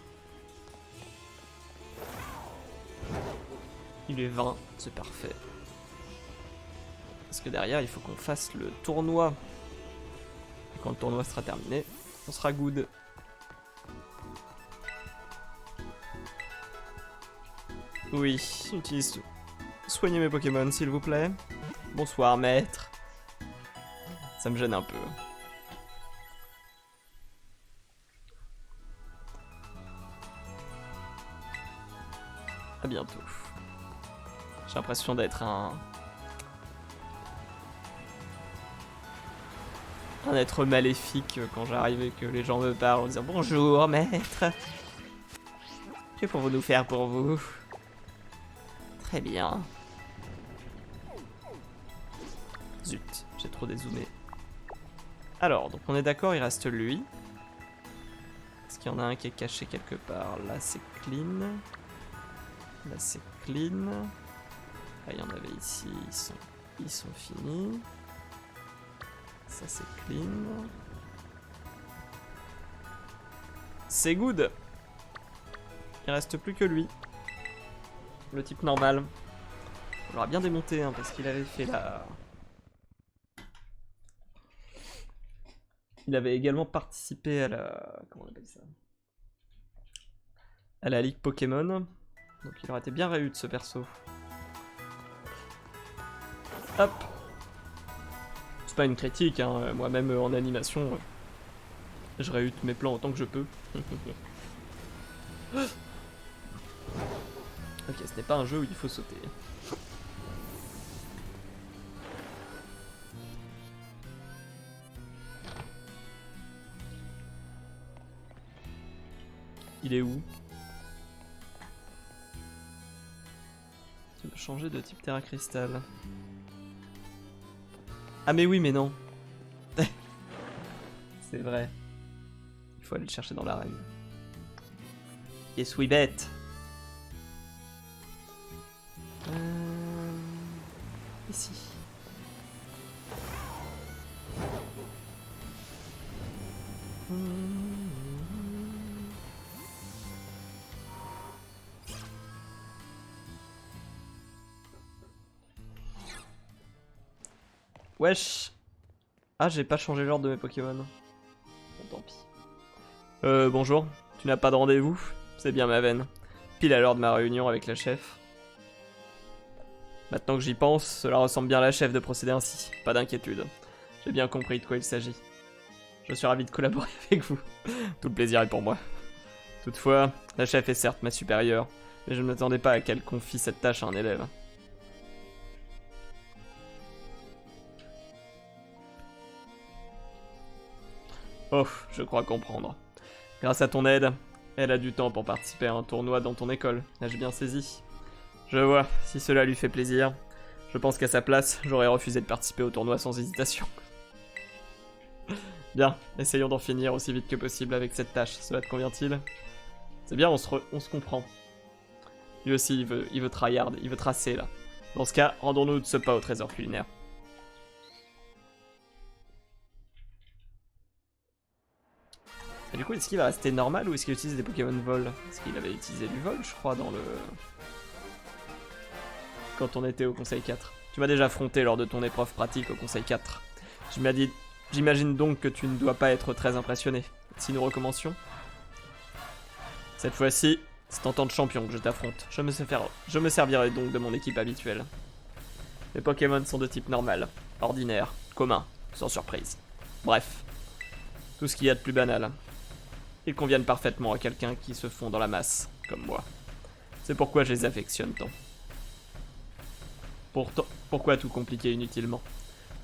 Il est 20, c'est parfait. Parce que derrière, il faut qu'on fasse le tournoi. Et quand le tournoi sera terminé, on sera good. Oui, utilise tout. Soignez mes Pokémon, s'il vous plaît. Bonsoir, maître. Ça me gêne un peu. À bientôt. J'ai l'impression d'être un être maléfique quand j'arrive et que les gens me parlent en disant bonjour, maître. Que pouvons-nous faire pour vous? Très bien. Zut, j'ai trop dézoomé. Alors, donc on est d'accord, il reste lui. Est-ce qu'il y en a un qui est caché quelque part? Là, c'est clean. Là, c'est clean. Là, il y en avait ici, ils sont finis. Ça, c'est clean. C'est good. Il reste plus que lui. Le type normal. On l'aura bien démonté, hein, parce qu'il avait fait la... Il avait également participé à la... Comment on appelle ça? À la Ligue Pokémon. Donc il aurait été bien réu de ce perso. Hop. C'est pas une critique, hein. Moi-même en animation, je réhute mes plans autant que je peux. Ok, ce n'est pas un jeu où il faut sauter. Il est où? Tu peux changer de type Terra Crystal. Ah mais oui, mais non. C'est vrai. Il faut aller le chercher dans l'arène. Et suis bête. Ici. Wesh. Ah, j'ai pas changé l'ordre de mes Pokémon. Bon, tant pis. Bonjour. Tu n'as pas de rendez-vous? C'est bien ma veine. Pile à l'heure de ma réunion avec la chef. Maintenant que j'y pense, cela ressemble bien à la chef de procéder ainsi. Pas d'inquiétude. J'ai bien compris de quoi il s'agit. Je suis ravi de collaborer avec vous. Tout le plaisir est pour moi. Toutefois, la chef est certes ma supérieure, mais je ne m'attendais pas à qu'elle confie cette tâche à un élève. Oh, je crois comprendre. Grâce à ton aide, elle a du temps pour participer à un tournoi dans ton école. Ai-je bien saisi? Je vois, si cela lui fait plaisir. Je pense qu'à sa place, j'aurais refusé de participer au tournoi sans hésitation. Bien, essayons d'en finir aussi vite que possible avec cette tâche. Cela te convient-il? C'est bien, on se comprend. Lui aussi, il veut tryhard, il veut tracer là. Dans ce cas, rendons-nous de ce pas au trésor culinaire. Et du coup, est-ce qu'il va rester normal ou est-ce qu'il utilise des Pokémon vol? Parce qu'il avait utilisé du vol, je crois, dans le... Quand on était au Conseil 4. Tu m'as déjà affronté lors de ton épreuve pratique au Conseil 4. J'imagine donc que tu ne dois pas être très impressionné. Si nous recommencions? Cette fois-ci, c'est en tant que champion que je t'affronte. Je me servirai donc de mon équipe habituelle. Les Pokémon sont de type normal, ordinaire, commun, sans surprise. Bref, tout ce qu'il y a de plus banal. Ils conviennent parfaitement à quelqu'un qui se fond dans la masse, comme moi. C'est pourquoi je les affectionne tant. Pourquoi tout compliquer inutilement?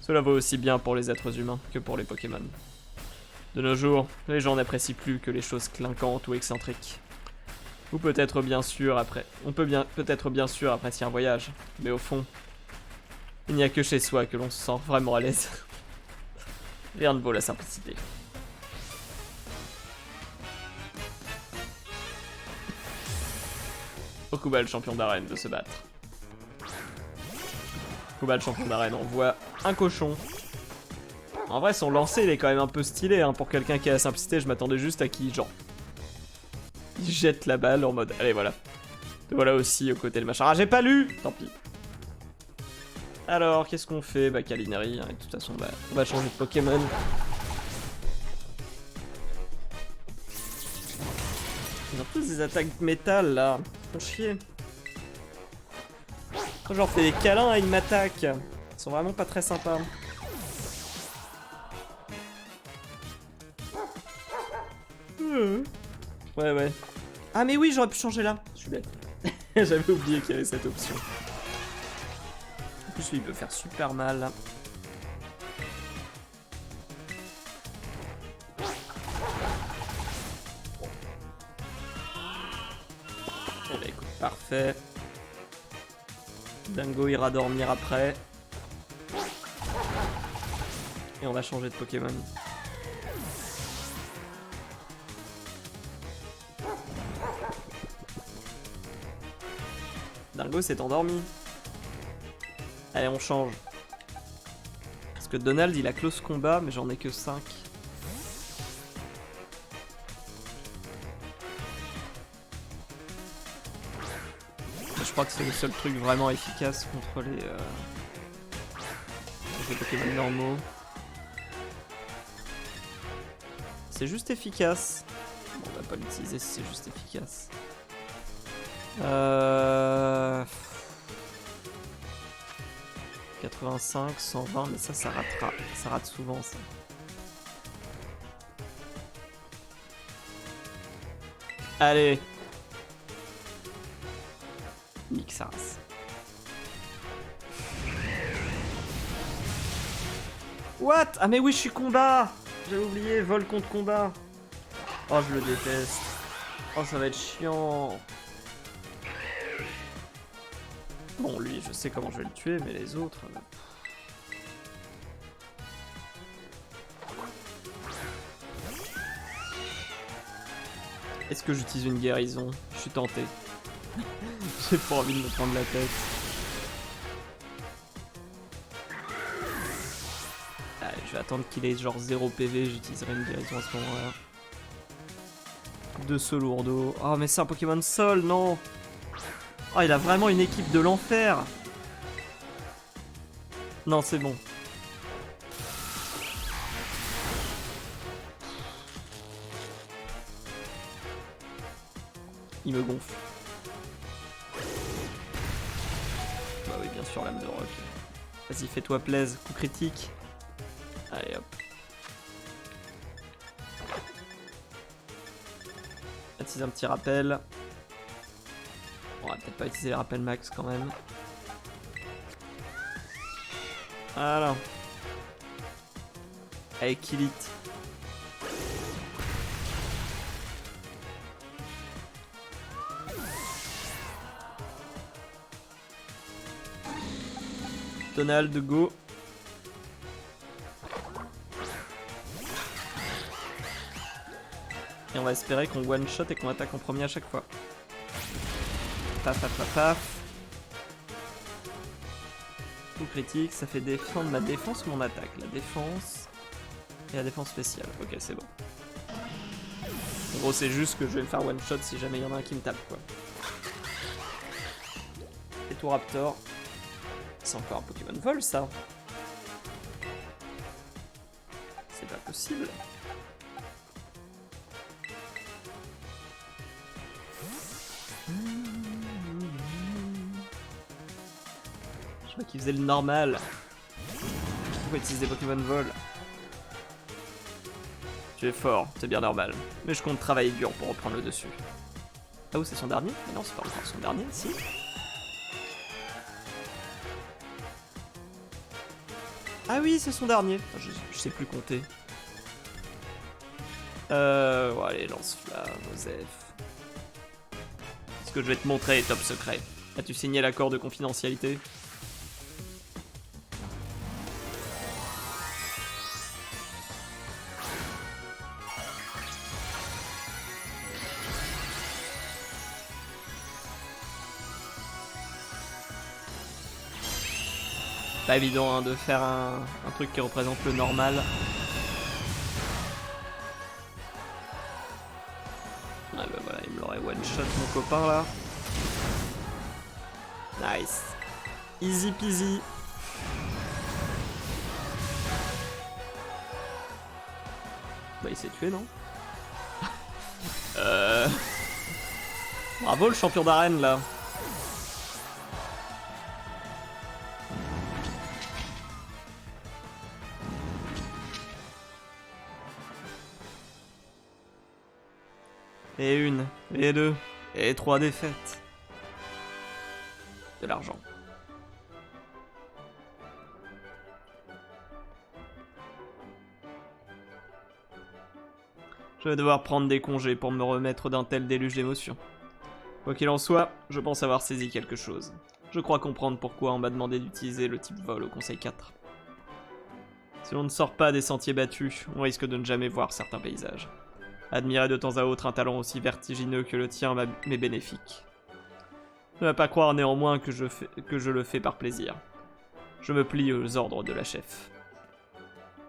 Cela vaut aussi bien pour les êtres humains que pour les Pokémon. De nos jours, les gens n'apprécient plus que les choses clinquantes ou excentriques. Ou peut-être bien sûr après... On peut peut-être bien sûr apprécier un voyage, mais au fond, il n'y a que chez soi que l'on se sent vraiment à l'aise. Rien ne vaut la simplicité. Okuba, le champion d'arène, de se battre. Okuba, le champion d'arène, envoie un cochon. En vrai, son lancer, il est quand même un peu stylé, hein. Pour quelqu'un qui a la simplicité, je m'attendais juste à qui, genre... Il jette la balle en mode... Allez, voilà. Te voilà aussi aux côtés de machin. Ah, j'ai pas lu. Tant pis. Alors, qu'est-ce qu'on fait? Bah, Kalinari, hein, et de toute façon, bah, on va changer de Pokémon. Ils ont tous des attaques métal, là. Ils font chier. Quand je leur fais des câlins, ils m'attaquent. Ils sont vraiment pas très sympas. Ouais, ouais. Ah, mais oui, j'aurais pu changer là. Je suis bête. J'avais oublié qu'il y avait cette option. En plus, lui, il peut faire super mal. Eh bah, écoute, parfait. Dingo ira dormir après. Et on va changer de Pokémon. Dingo s'est endormi. Allez, on change. Parce que Donald, il a close combat, mais j'en ai que 5. Je crois que c'est le seul truc vraiment efficace contre les Pokémon normaux. C'est juste efficace. Bon, on va pas l'utiliser si c'est juste efficace. 85, 120, mais ça ratera. Ça rate souvent, ça. Allez. Nique sa race. What? Ah mais oui, je suis combat. J'avais oublié, vol contre combat. Oh, je le déteste. Oh, ça va être chiant. Bon, lui, je sais comment je vais le tuer, mais les autres... Est-ce que j'utilise une guérison? Je suis tenté. J'ai pas envie de me prendre la tête. Allez, je vais attendre qu'il ait genre 0 PV, j'utiliserai une guérison à ce moment-là. 2 Solourdo. Oh, mais c'est un Pokémon Sol, non! Oh, il a vraiment une équipe de l'enfer! Non, c'est bon. Il me gonfle. Bah oui, bien sûr, lame de roc. Vas-y, fais-toi plaise. Coup critique. Allez, hop. Utilise un petit rappel. On va peut-être pas utiliser les rappels max quand même. Voilà. Allez, kill it. Donald, go. Et on va espérer qu'on one shot et qu'on attaque en premier à chaque fois. Paf, paf, paf, paf. Coup critique, ça fait défendre ma défense ou mon attaque? La défense et la défense spéciale. Ok, c'est bon. En gros, c'est juste que je vais me faire one shot si jamais il y en a un qui me tape, quoi. Et tout Raptor. C'est encore un Pokémon vol, ça. C'est pas possible. Je crois qu'il faisait le normal. Pourquoi utiliser Pokémon vol? Tu es fort, c'est bien normal. Mais je compte travailler dur pour reprendre le dessus. Ah oui, c'est son dernier? Mais non, c'est pas encore son dernier, si. Ah oui, c'est son dernier. Je sais plus compter. Bon, allez, lance-flamme, Osef. Ce que je vais te montrer est top secret. As-tu signé l'accord de confidentialité? Pas évident hein, de faire un truc qui représente le normal. Ah bah voilà, il me l'aurait one shot mon copain là. Nice. Easy peasy. Bah il s'est tué non? Bravo le champion d'arène là. Et une, et deux, et trois défaites. De l'argent. Je vais devoir prendre des congés pour me remettre d'un tel déluge d'émotions. Quoi qu'il en soit, je pense avoir saisi quelque chose. Je crois comprendre pourquoi on m'a demandé d'utiliser le type vol au Conseil 4. Si l'on ne sort pas des sentiers battus, on risque de ne jamais voir certains paysages. Admirer de temps à autre un talent aussi vertigineux que le tien m'est bénéfique. Ne va pas croire néanmoins que je le fais par plaisir. Je me plie aux ordres de la chef.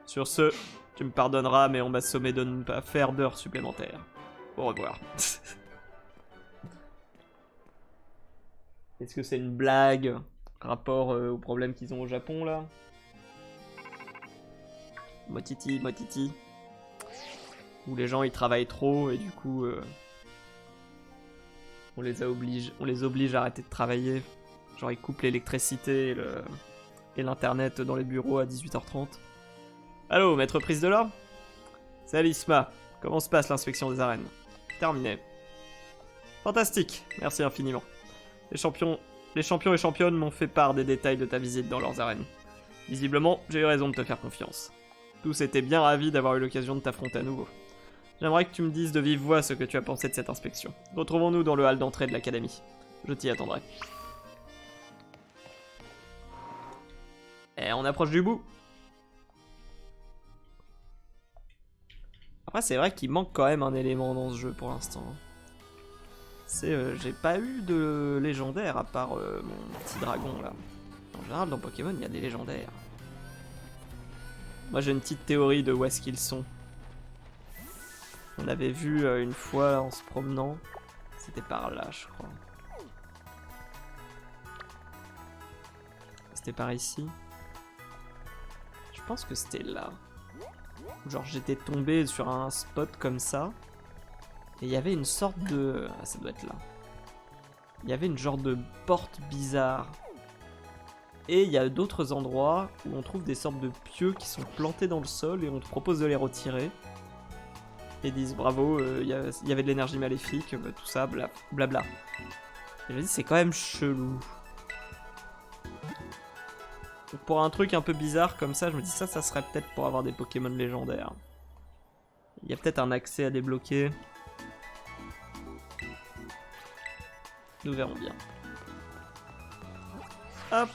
Sur ce, tu me pardonneras, mais on m'a sommé de ne pas faire d'heures supplémentaires. Au revoir. Est-ce que c'est une blague rapport aux problèmes qu'ils ont au Japon là? Motiti, motiti. Où les gens ils travaillent trop et du coup on les oblige à arrêter de travailler. Genre ils coupent l'électricité et l'internet dans les bureaux à 18h30. Allô, maître prise de là? Salut Isma, comment se passe l'inspection des arènes? Terminé. Fantastique, merci infiniment. Les champions et championnes m'ont fait part des détails de ta visite dans leurs arènes. Visiblement, j'ai eu raison de te faire confiance. Tous étaient bien ravis d'avoir eu l'occasion de t'affronter à nouveau. J'aimerais que tu me dises de vive voix ce que tu as pensé de cette inspection. Retrouvons-nous dans le hall d'entrée de l'académie. Je t'y attendrai. Et on approche du bout. Après c'est vrai qu'il manque quand même un élément dans ce jeu pour l'instant. C'est j'ai pas eu de légendaire à part mon petit dragon là. En général dans Pokémon il y a des légendaires. Moi j'ai une petite théorie de où est-ce qu'ils sont. On avait vu une fois en se promenant. C'était par là je crois. C'était par ici. Je pense que c'était là. Genre j'étais tombé sur un spot comme ça. Et il y avait une sorte de... Ah, ça doit être là. Il y avait une genre de porte bizarre. Et il y a d'autres endroits où on trouve des sortes de pieux qui sont plantés dans le sol et on te propose de les retirer. Et disent bravo, il y avait de l'énergie maléfique, tout ça, blabla. Et je me dis c'est quand même chelou. Donc pour un truc un peu bizarre comme ça, je me dis ça serait peut-être pour avoir des Pokémon légendaires. Il y a peut-être un accès à débloquer. Nous verrons bien. Hop.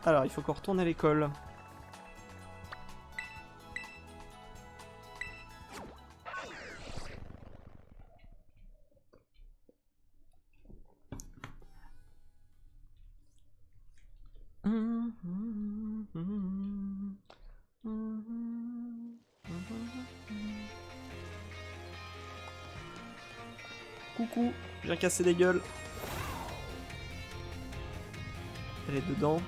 Alors, il faut qu'on retourne à l'école. Coucou, je viens casser des gueules. Elle est dedans.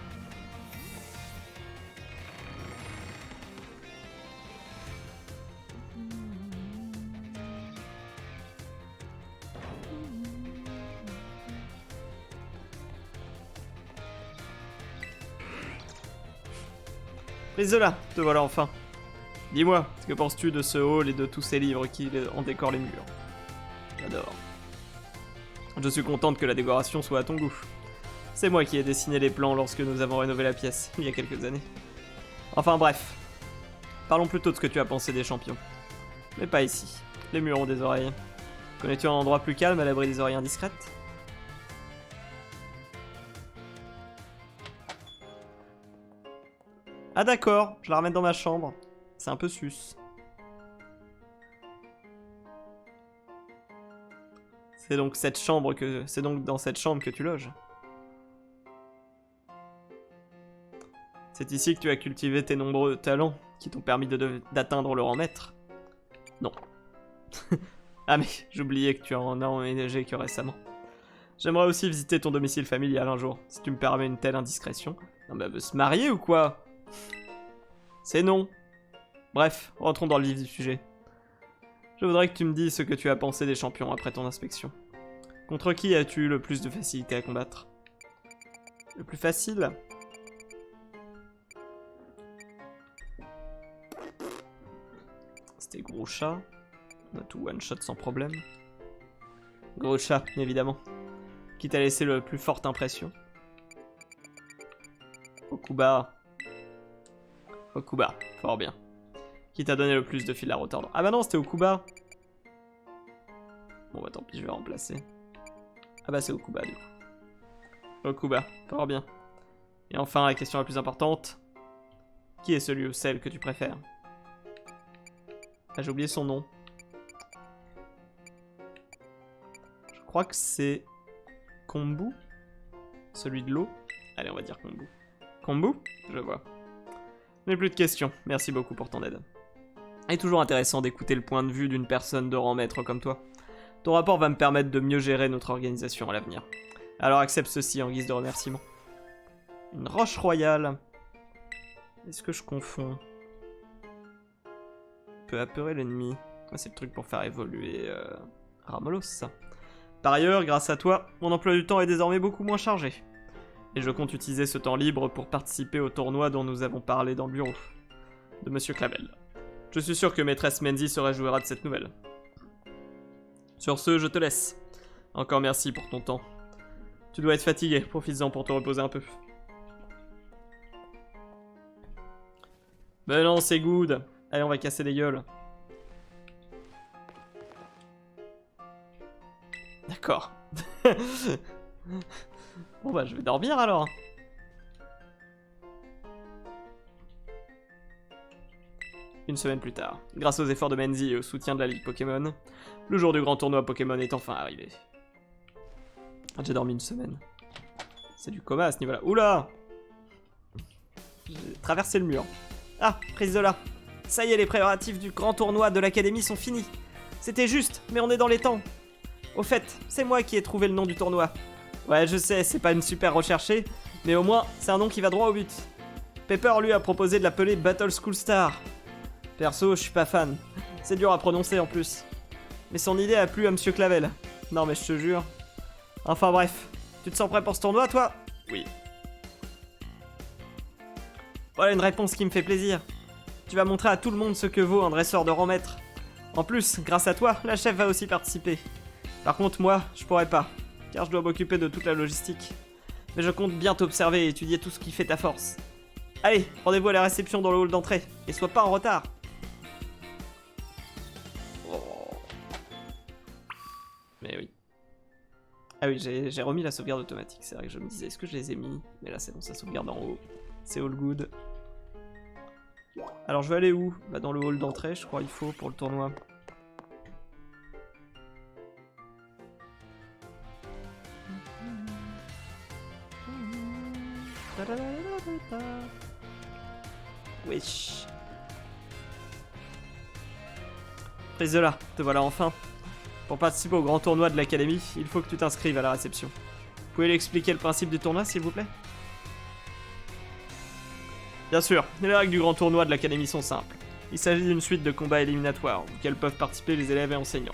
Prise de là, te voilà enfin. Dis-moi, que penses-tu de ce hall et de tous ces livres qui en décorent les murs? J'adore. Je suis contente que la décoration soit à ton goût. C'est moi qui ai dessiné les plans lorsque nous avons rénové la pièce, il y a quelques années. Enfin bref. Parlons plutôt de ce que tu as pensé des champions. Mais pas ici. Les murs ont des oreilles. Connais-tu un endroit plus calme à l'abri des oreilles indiscrètes? Ah d'accord, je la ramène dans ma chambre. C'est un peu sus. C'est donc dans cette chambre que tu loges. C'est ici que tu as cultivé tes nombreux talents qui t'ont permis d'atteindre le rang maître. Non. Ah mais j'oubliais que tu en as emménagé que récemment. J'aimerais aussi visiter ton domicile familial un jour, si tu me permets une telle indiscrétion. Non mais elle veut se marier ou quoi? C'est non. Bref, rentrons dans le vif du sujet. Je voudrais que tu me dises ce que tu as pensé des champions après ton inspection. Contre qui as-tu eu le plus de facilité à combattre? Le plus facile? C'était Gros Chat. On a tout one-shot sans problème. Gros Chat, évidemment. Qui t'a laissé le plus forte impression? Okuba. Okuba, fort bien. Qui t'a donné le plus de fil à retordre? Ah bah non, c'était Okuba. Bon bah tant pis, je vais remplacer. Ah bah c'est Okuba du coup. Okuba, fort bien. Et enfin, la question la plus importante. Qui est celui ou celle que tu préfères? Ah, j'ai oublié son nom. Je crois que c'est... Kombu? Celui de l'eau? Allez, on va dire Kombu. Kombu? Je vois. Je n'ai plus de questions. Merci beaucoup pour ton aide. Il est toujours intéressant d'écouter le point de vue d'une personne de rang maître comme toi. Ton rapport va me permettre de mieux gérer notre organisation à l'avenir. Alors accepte ceci en guise de remerciement. Une roche royale. Est-ce que je confonds? Peut apeurer l'ennemi. Ah, c'est le truc pour faire évoluer Ramolos, ça. Par ailleurs, grâce à toi, mon emploi du temps est désormais beaucoup moins chargé. Et je compte utiliser ce temps libre pour participer au tournoi dont nous avons parlé dans le bureau de Monsieur Clavel. Je suis sûr que maîtresse Menzi se réjouira de cette nouvelle. Sur ce, je te laisse. Encore merci pour ton temps. Tu dois être fatigué, profites-en pour te reposer un peu. Ben non, c'est good. Allez, on va casser des gueules. D'accord. Bon bah, je vais dormir alors. Une semaine plus tard, grâce aux efforts de Menzi et au soutien de la Ligue Pokémon, le jour du grand tournoi Pokémon est enfin arrivé. J'ai dormi une semaine. C'est du coma à ce niveau-là. Oula! J'ai traversé le mur. Ah, prise de là. Ça y est, les préparatifs du grand tournoi de l'académie sont finis. C'était juste, mais on est dans les temps. Au fait, c'est moi qui ai trouvé le nom du tournoi. Ouais, je sais, c'est pas une super recherchée, mais au moins, c'est un nom qui va droit au but. Pepper, lui, a proposé de l'appeler Battle School Star. Perso, je suis pas fan. C'est dur à prononcer en plus. Mais son idée a plu à Monsieur Clavel. Non mais je te jure. Enfin bref, tu te sens prêt pour ce tournoi, toi? Oui. Voilà une réponse qui me fait plaisir. Tu vas montrer à tout le monde ce que vaut un dresseur de rang maître. En plus, grâce à toi, la chef va aussi participer. Par contre, moi, je pourrais pas, car je dois m'occuper de toute la logistique. Mais je compte bien t'observer et étudier tout ce qui fait ta force. Allez, rendez-vous à la réception dans le hall d'entrée, et sois pas en retard. Oh. Mais oui. Ah oui, j'ai remis la sauvegarde automatique, c'est vrai que je me disais, est-ce que je les ai mis? Mais là c'est bon, ça sauvegarde en haut. C'est all good. Alors je vais aller où? Bah dans le hall d'entrée, je crois il faut pour le tournoi. Wesh. Prise de là, te voilà enfin. Pour participer au grand tournoi de l'académie, il faut que tu t'inscrives à la réception. Vous pouvez l'expliquer le principe du tournoi, s'il vous plaît? Bien sûr, les règles du grand tournoi de l'académie sont simples. Il s'agit d'une suite de combats éliminatoires, auxquels peuvent participer les élèves et enseignants.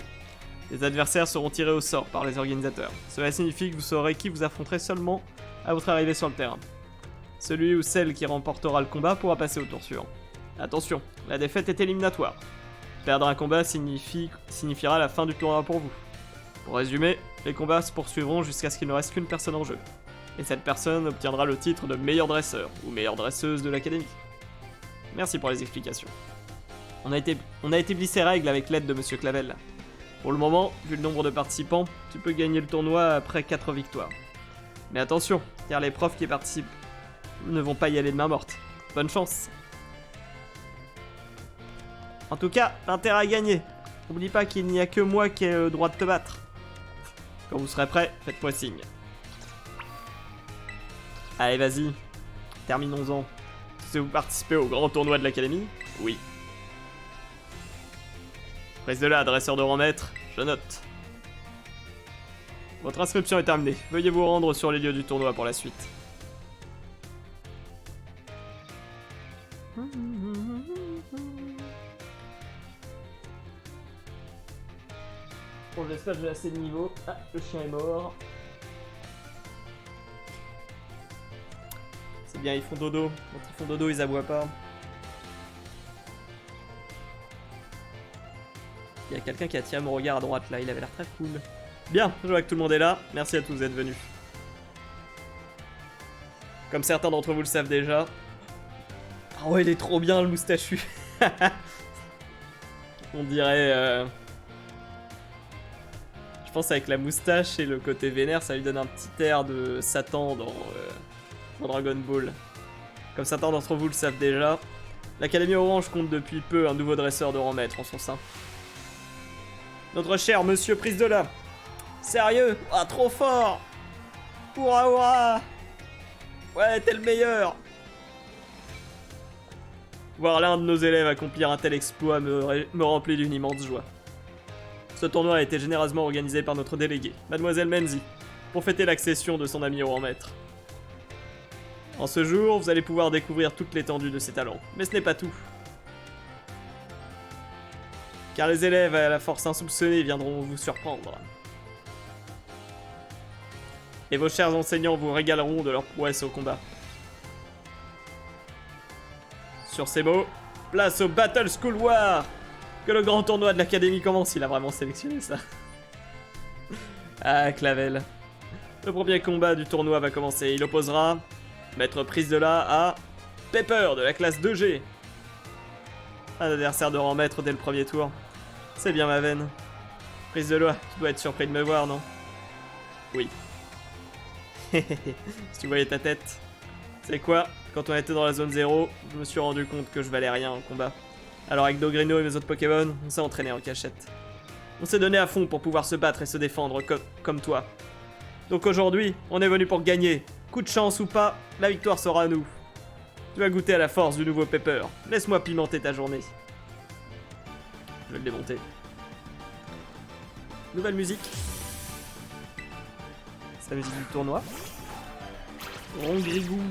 Les adversaires seront tirés au sort par les organisateurs. Cela signifie que vous saurez qui vous affronterez seulement à votre arrivée sur le terrain. Celui ou celle qui remportera le combat pourra passer au tour suivant. Attention, la défaite est éliminatoire. Perdre un combat signifiera la fin du tournoi pour vous. Pour résumer, les combats se poursuivront jusqu'à ce qu'il ne reste qu'une personne en jeu. Et cette personne obtiendra le titre de meilleur dresseur ou meilleure dresseuse de l'académie. Merci pour les explications. On a établi ces règles avec l'aide de Monsieur Clavel. Pour le moment, vu le nombre de participants, tu peux gagner le tournoi après 4 victoires. Mais attention, car les profs qui participent ne vont pas y aller de main morte. Bonne chance. En tout cas, l'intérêt à gagner. N'oublie pas qu'il n'y a que moi qui ai le droit de te battre. Quand vous serez prêts, faites-moi signe. Allez, vas-y. Terminons-en. Si vous participez au grand tournoi de l'académie? Oui. Prise de là, dresseur de rang maître, je note. Votre inscription est terminée. Veuillez vous rendre sur les lieux du tournoi pour la suite. Bon, j'espère que j'ai assez de niveau. Ah, le chien est mort. C'est bien, ils font dodo. Quand ils font dodo, ils aboient pas. Il y a quelqu'un qui a attiré mon regard à droite là, il avait l'air très cool. Bien, je vois que tout le monde est là. Merci à tous d'être venus. Comme certains d'entre vous le savent déjà. Oh, il est trop bien le moustachu. On dirait... Je pense avec la moustache et le côté vénère, ça lui donne un petit air de Satan dans Dragon Ball. Comme certains d'entre vous le savent déjà, l'Académie Orange compte depuis peu un nouveau dresseur de rang maître en son sein. Notre cher Monsieur Prise de là. Sérieux? Ah, trop fort! Hourra, hourra! Ouais, t'es le meilleur! Voir l'un de nos élèves accomplir un tel exploit me remplit d'une immense joie. Ce tournoi a été généreusement organisé par notre déléguée, Mademoiselle Menzi, pour fêter l'accession de son ami au rang maître. En ce jour, vous allez pouvoir découvrir toute l'étendue de ses talents, mais ce n'est pas tout. Car les élèves à la force insoupçonnée viendront vous surprendre. Et vos chers enseignants vous régaleront de leur prouesse au combat. Sur ces mots, place au Battle School War! Que le grand tournoi de l'académie commence, il a vraiment sélectionné ça. Ah, Clavel. Le premier combat du tournoi va commencer. Il opposera Maître Prise de là à Pepper de la classe 2G. Un adversaire de rang maître dès le premier tour. C'est bien ma veine. Prise de là, tu dois être surpris de me voir, non? Oui. Si tu voyais ta tête. C'est quoi? Quand on était dans la zone 0, je me suis rendu compte que je valais rien en combat. Alors avec Dogrino et mes autres Pokémon, on s'est entraîné en cachette. On s'est donné à fond pour pouvoir se battre et se défendre comme toi. Donc aujourd'hui, on est venu pour gagner. Coup de chance ou pas, la victoire sera à nous. Tu vas goûter à la force du nouveau Pepper. Laisse-moi pimenter ta journée. Je vais le démonter. Nouvelle musique. C'est la musique du tournoi. Rongrigou.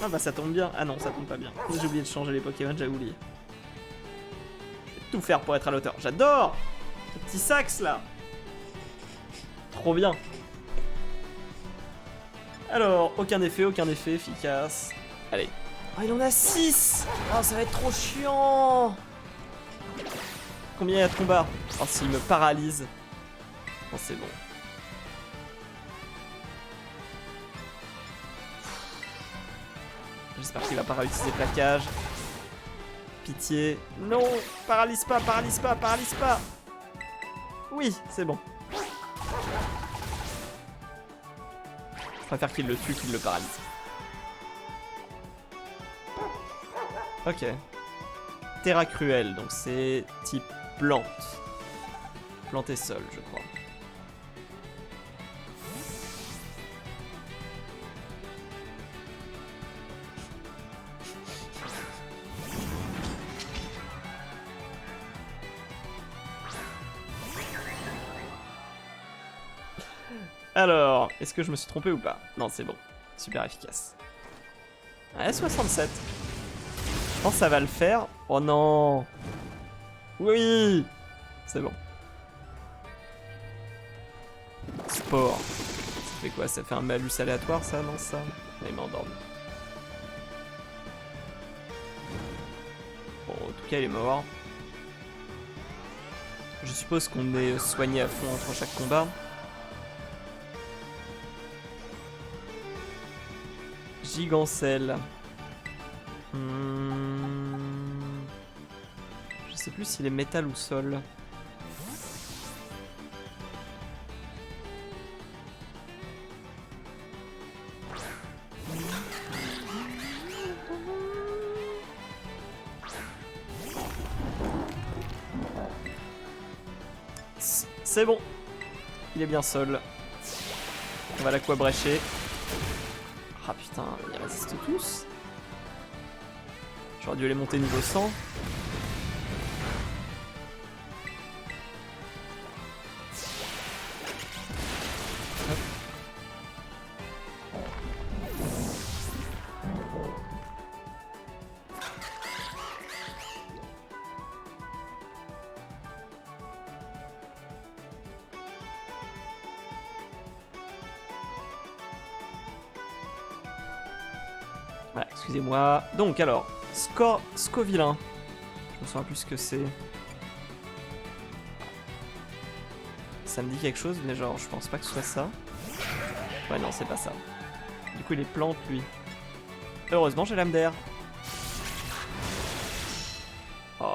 Ah bah ça tombe bien. Ah non, ça tombe pas bien. J'ai oublié de changer les Pokémon, j'avais oublié. Tout faire pour être à l'auteur. J'adore ce petit sax là. Trop bien. Alors, aucun effet, efficace. Allez. Oh, il en a 6. Oh, ça va être trop chiant. Combien il y a de combats? Oh, s'il me paralyse. Oh, c'est bon. J'espère qu'il va pas réutiliser plaquage. Pitié. Non, paralyse pas, paralyse pas, paralyse pas. Oui, c'est bon. Je préfère qu'il le tue qu'il le paralyse. Ok. Terra cruelle, donc c'est type plante. Plante et sol, je crois. Alors, est-ce que je me suis trompé ou pas? Non, c'est bon. Super efficace. Ouais, 67. Je pense que ça va le faire. Oh non. Oui. C'est bon. Sport. Ça fait quoi? Ça fait un malus aléatoire, ça? Non, ça? Il m'a endormi. Bon, en tout cas, il est mort. Je suppose qu'on est soigné à fond entre chaque combat. Gigancelle. Je sais plus s'il est métal ou sol. C'est bon. Il est bien sol. On va l'aquabrécher. Ah putain, ils résistent tous. J'aurais dû les monter niveau 100. Voilà, excusez-moi. Donc alors, Scovillain. Je me souviens plus ce que c'est. Ça me dit quelque chose, mais genre, je pense pas que ce soit ça. Ouais, non, c'est pas ça. Du coup, il est plante, lui. Heureusement, j'ai l'âme d'air. Oh.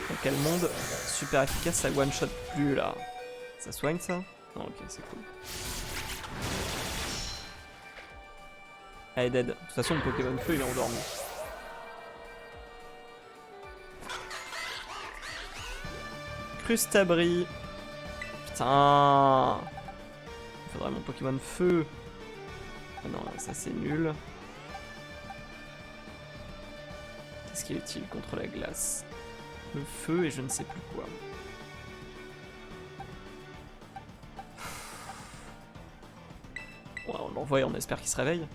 Dans quel monde super efficace, ça one-shot plus, là. Ça soigne, ça? Non, ok, c'est cool. Elle est dead. De toute façon, le Pokémon Feu, il est endormi. Crustabri. Putain. Il faudrait mon Pokémon Feu. Ah non, ça c'est nul. Qu'est-ce qui est utile contre la glace? Le feu et je ne sais plus quoi. Ouais, on l'envoie et on espère qu'il se réveille.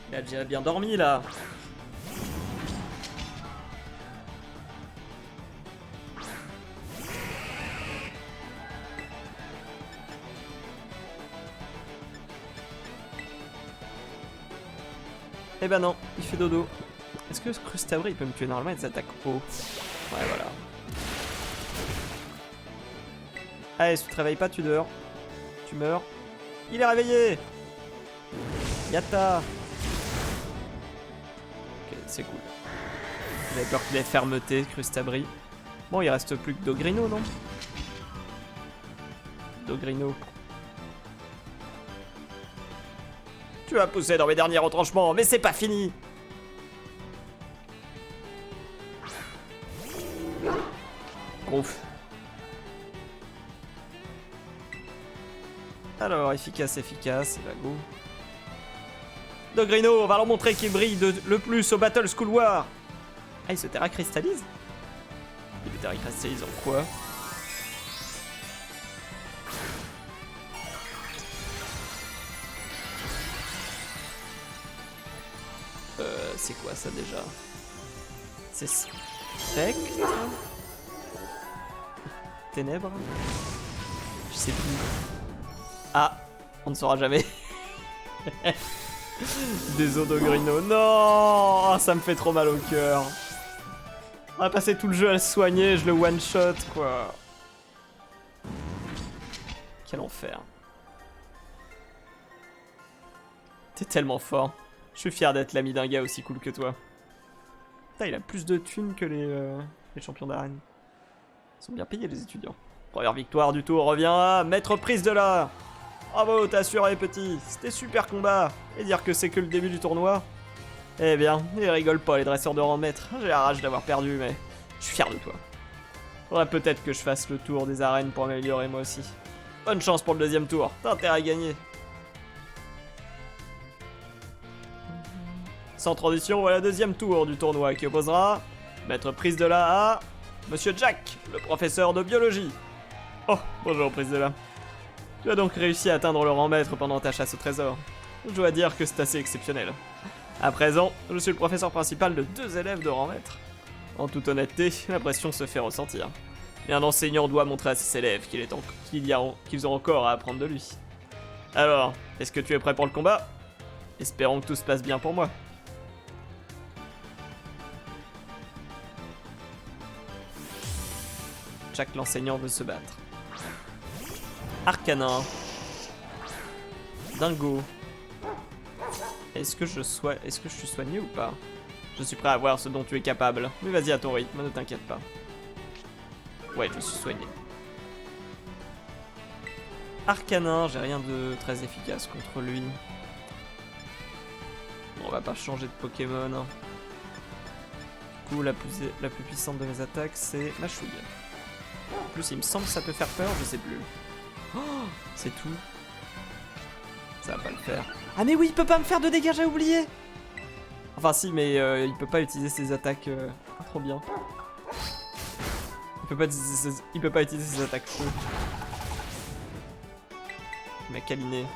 Il a déjà bien dormi là. Eh ben non, il fait dodo. Est-ce que ce Crustabri il peut me tuer normalement avec des attaques haut? Ouais, voilà. Allez, si tu te réveilles pas, tu dors. Tu meurs. Il est réveillé. Yatta. Ok, c'est cool. J'avais peur qu'il ait fermeté, Crustabri. Bon, il reste plus que Dogrino, non? Dogrino. Tu as poussé dans mes derniers retranchements, mais c'est pas fini. Ouf. Alors, efficace, et bah go. Dogrino, on va leur montrer qu'il brille le plus au Battle School War. Ah, il se terracristallise? Il se terracristallise en quoi? C'est quoi ça déjà? C'est spectre? Ténèbres? Je sais plus. Ah, on ne saura jamais. Des Dogrino. Non, oh, ça me fait trop mal au cœur. On a passé tout le jeu à le soigner, je le one shot quoi. Quel enfer. T'es tellement fort. Je suis fier d'être l'ami d'un gars aussi cool que toi. Putain, il a plus de thunes que les champions d'arène. Ils sont bien payés les étudiants. Première victoire du tour revient à Maître Prise de là. Bravo, t'as assuré petit. C'était super combat. Et dire que c'est que le début du tournoi. Eh bien, ils rigolent pas les dresseurs de rang maître. J'ai la rage d'avoir perdu, mais je suis fier de toi. Faudrait peut-être que je fasse le tour des arènes pour m'améliorer moi aussi. Bonne chance pour le deuxième tour. T'as intérêt à gagner. Sans transition, voilà le deuxième tour du tournoi qui opposera Maître Prise de là à Monsieur Jack, le professeur de biologie. Oh, bonjour Prise de là. Tu as donc réussi à atteindre le rang maître pendant ta chasse au trésor. Je dois dire que c'est assez exceptionnel. À présent, je suis le professeur principal de 2 élèves de rang maître. En toute honnêteté, la pression se fait ressentir. Mais un enseignant doit montrer à ses élèves qu'ils ont encore à apprendre de lui. Alors, est-ce que tu es prêt pour le combat? Espérons que tout se passe bien pour moi. Jack l'enseignant veut se battre. Arcanin. Dingo. Et est-ce que je suis soigné ou pas? Je suis prêt à voir ce dont tu es capable. Mais vas-y à ton rythme, ne t'inquiète pas. Ouais, je suis soigné. Arcanin, j'ai rien de très efficace contre lui. Bon, on va pas changer de Pokémon. Hein. Du coup, la plus puissante de mes attaques, c'est ma chouille. En plus, il me semble que ça peut faire peur, je sais plus. Oh, c'est tout. Ça va pas le faire. Ah mais oui, il peut pas me faire de dégâts, j'ai oublié. Enfin si, mais il peut pas utiliser ses attaques... trop bien. Il peut pas utiliser ses attaques feu. Il m'a câliné.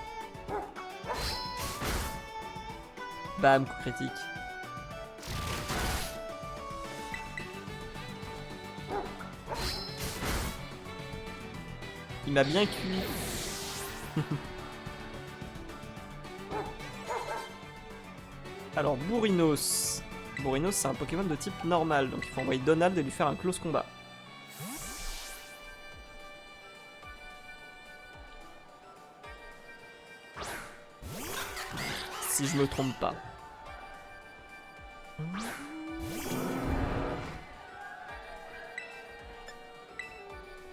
Bam, coup critique. Il m'a bien cuit. Alors, Bourrinos. Bourrinos, c'est un Pokémon de type normal, donc il faut envoyer Donald et lui faire un close combat. Si je me trompe pas.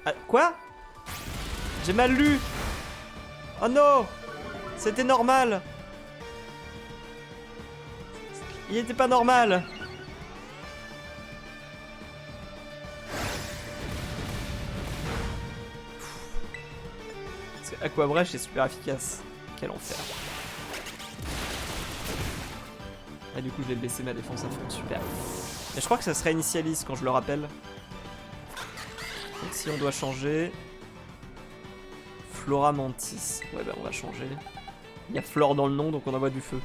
Ah, quoi? J'ai mal lu. Oh non! C'était normal. Il était pas normal. Aquabrèche est super efficace. Quel enfer. Ah, du coup, je vais baisser ma défense à fond. Super. Mais je crois que ça se réinitialise quand je le rappelle. Donc si on doit changer... Flora Mantis. Ouais, bah on va changer. Il y a Flore dans le nom, donc on envoie du feu.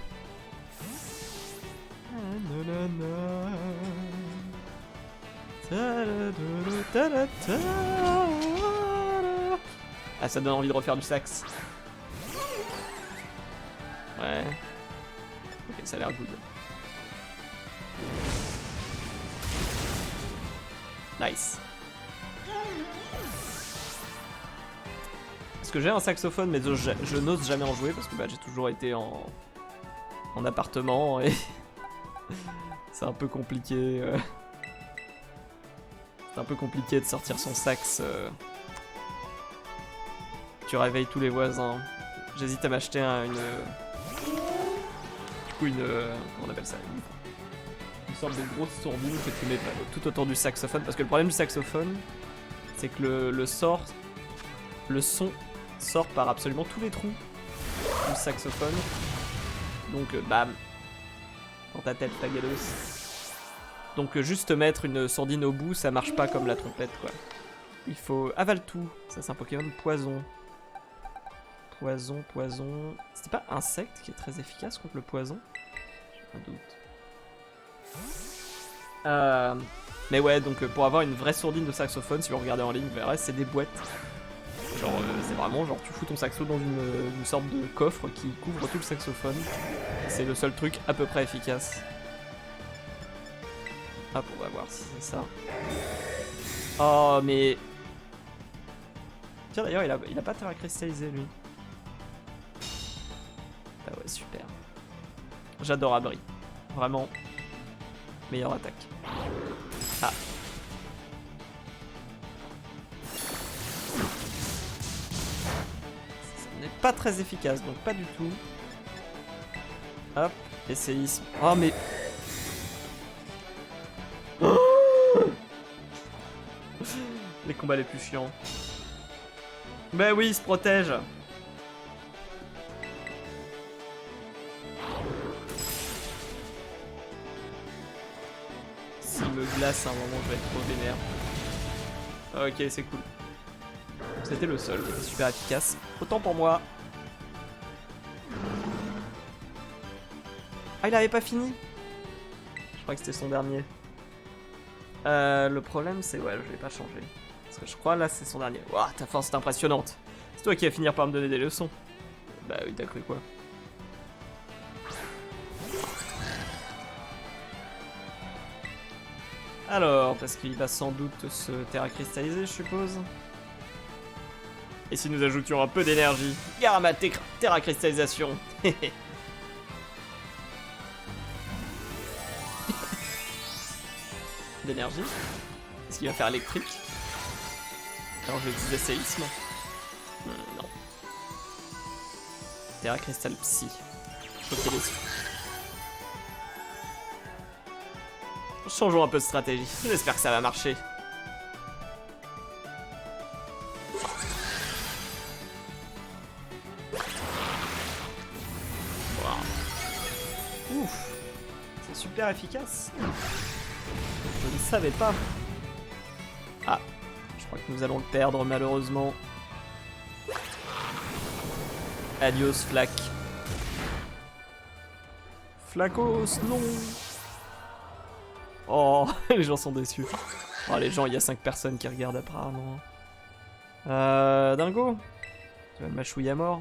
Ah, ça donne envie de refaire du sax. Ouais. Ok, ça a l'air good. Nice. Parce que j'ai un saxophone, mais je n'ose jamais en jouer parce que bah, j'ai toujours été en appartement et c'est un peu compliqué. C'est un peu compliqué de sortir son sax. Tu réveilles tous les voisins. J'hésite à m'acheter une... Du coup, comment on appelle ça? Une sorte de grosse sourdine que tu mets tout autour du saxophone. Parce que le problème du saxophone, c'est que le son sort par absolument tous les trous du saxophone. Donc, bam. Dans ta tête, ta galos. Donc, juste mettre une sourdine au bout, ça marche pas comme la trompette, quoi. Il faut... Avale tout. Ça, c'est un Pokémon poison. Poison. C'était pas insecte qui est très efficace contre le poison? J'ai un doute. Mais ouais, donc pour avoir une vraie sourdine de saxophone, si vous regardez en ligne, vous verrez, c'est des boîtes. Genre, c'est vraiment genre, tu fous ton saxo dans une sorte de coffre qui couvre tout le saxophone. C'est le seul truc à peu près efficace. Hop, on va voir si c'est ça. Oh, mais... Tiens, d'ailleurs, il a pas terre à cristalliser, lui. Ah ouais, super. J'adore Abri. Vraiment. Meilleure attaque. Ah. Ça n'est pas très efficace, donc pas du tout. Hop, essayisme. Oh, mais... Les combats les plus chiants. Bah oui, il se protège. S'il me glace à un moment, je vais être trop vénère. Ok, c'est cool. C'était le seul, c'était super efficace. Autant pour moi. Ah, il avait pas fini? Je crois que c'était son dernier. Le problème, c'est... Ouais, je vais pas changer. Parce que je crois, là, c'est son dernier. Ouah, ta force est impressionnante. C'est toi qui vas finir par me donner des leçons. Bah oui, t'as cru quoi? Alors, parce qu'il va sans doute se terra cristalliser, je suppose. Et si nous ajoutions un peu d'énergie? Gare à ma terra cristallisation. d'énergie. Est-ce qu'il va faire électrique? Alors je disais séisme. Non. Terra Cristal Psy. Choquer les yeux. Changeons un peu de stratégie. J'espère que ça va marcher. Wow. Ouf. C'est super efficace. Je ne savais pas. Ah. Je crois que nous allons le perdre malheureusement. Adios Flac. Flacos, non. Oh, les gens sont déçus. Oh, les gens, il y a 5 personnes qui regardent apparemment. Dingo, tu vas me mâchouiller à mort.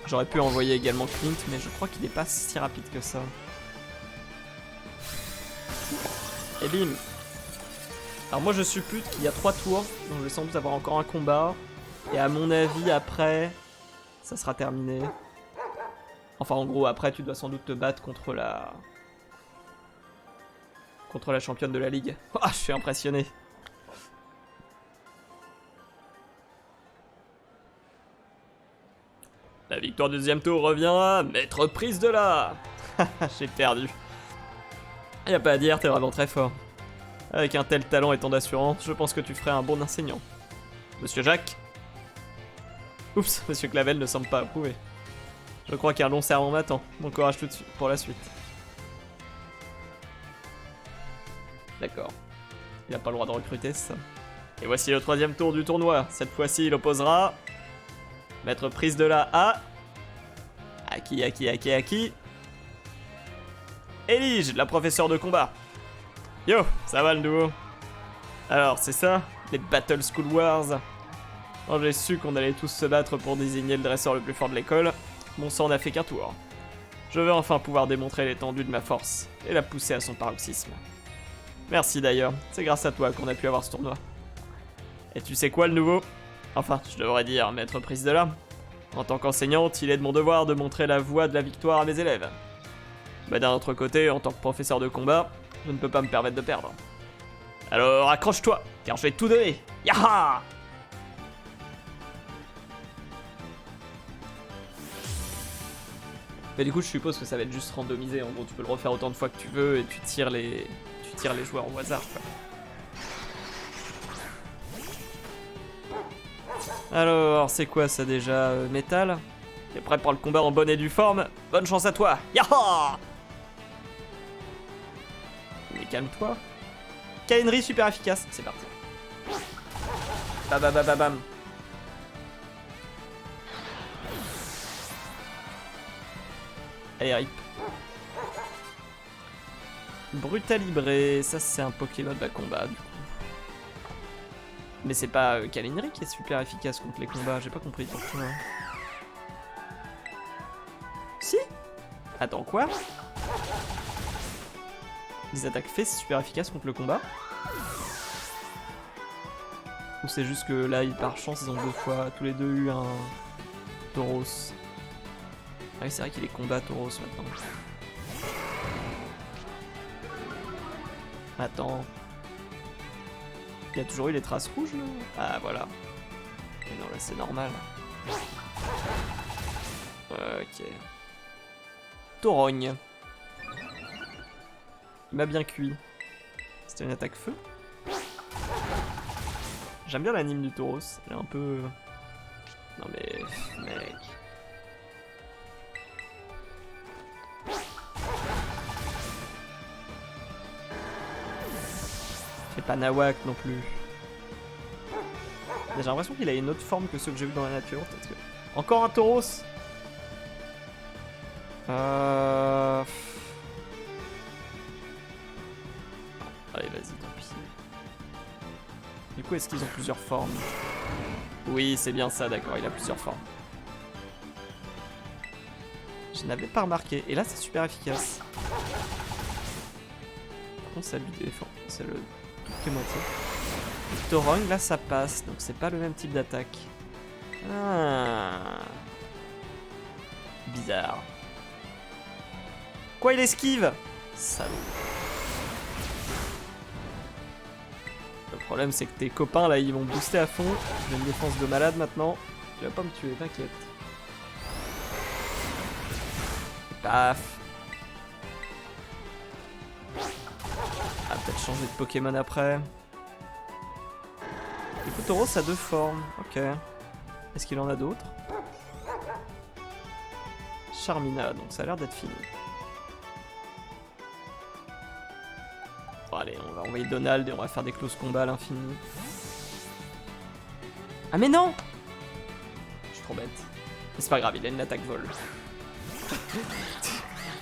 J'aurais pu envoyer également Clint, mais je crois qu'il n'est pas si rapide que ça. Et bim. Alors moi je suppute qu'il y a 3 tours, donc je vais sans doute avoir encore un combat. Et à mon avis après, ça sera terminé. Enfin en gros après tu dois sans doute te battre contre la championne de la ligue. Ah, je suis impressionné. La victoire du deuxième tour revient à Maître Prise de là. J'ai perdu. Y a pas à dire, t'es vraiment très fort. Avec un tel talent et tant d'assurance, je pense que tu ferais un bon enseignant. Monsieur Jacques? Oups, Monsieur Clavel ne semble pas approuver. Je crois qu'un long serment m'attend. Bon courage tout de suite pour la suite. D'accord. Il n'a pas le droit de recruter, ça. Et voici le 3e tour du tournoi. Cette fois-ci, il opposera... Maître Prise de la à qui Elige, la professeure de combat. Yo, ça va le nouveau? Alors, c'est ça, les Battle School Wars. Quand j'ai su qu'on allait tous se battre pour désigner le dresseur le plus fort de l'école, mon sang n'a fait qu'un tour. Je veux enfin pouvoir démontrer l'étendue de ma force et la pousser à son paroxysme. Merci d'ailleurs, c'est grâce à toi qu'on a pu avoir ce tournoi. Et tu sais quoi le nouveau? Enfin, je devrais dire Maître Prise de là. En tant qu'enseignante, il est de mon devoir de montrer la voie de la victoire à mes élèves. Mais d'un autre côté, en tant que professeur de combat, je ne peux pas me permettre de perdre. Alors accroche-toi, car je vais tout donner. Yaha! Mais du coup, je suppose que ça va être juste randomisé. En gros, tu peux le refaire autant de fois que tu veux et tu tires les joueurs au hasard, quoi. Alors, c'est quoi ça déjà? Métal? T'es prêt pour le combat en bonne et due forme? Bonne chance à toi! Yaha! Mais calme-toi. Cainerie super efficace, c'est parti. Bam. Allez, rip. Brutalibré, ça c'est un Pokémon de combat du coup. Mais c'est pas Cainerie qui est super efficace contre les combats, j'ai pas compris pourquoi. Si? Attends, quoi? Les attaques fées c'est super efficace contre le combat? Ou c'est juste que là, par chance, ils ont tous les deux eu un Tauros. Ah oui, c'est vrai qu'il est combat Tauros maintenant. Attends. Il y a toujours eu les traces rouges là? Ah voilà. Mais non, là c'est normal. Ok. Taurogne. Il m'a bien cuit. C'était une attaque feu? J'aime bien l'anime du Tauros. Elle est un peu... Non mais... Mec... C'est pas Nawak non plus. J'ai l'impression qu'il a une autre forme que ceux que j'ai vu dans la nature. Peut-être que... Encore un Tauros. Allez, vas-y, tant pis. Du coup, est-ce qu'ils ont plusieurs formes? Oui, c'est bien ça, d'accord, il a plusieurs formes. Je n'avais pas remarqué. Et là, c'est super efficace. Par contre, ça lui défend. C'est le truc qui est moitié. Le Taurogne, là, ça passe. Donc, c'est pas le même type d'attaque. Ah. bizarre. Quoi, il esquive? Salaud. Le problème, c'est que tes copains, là, ils vont booster à fond. J'ai une défense de malade maintenant. Tu vas pas me tuer, t'inquiète. Paf. Ah, peut-être changer de Pokémon après. Du coup, Tauros a deux formes. Ok. Est-ce qu'il en a d'autres? Charmina, donc ça a l'air d'être fini. Bon, allez, on va envoyer Donald et on va faire des close combats à l'infini. Ah mais non! Je suis trop bête. Mais c'est pas grave, il a une attaque vol.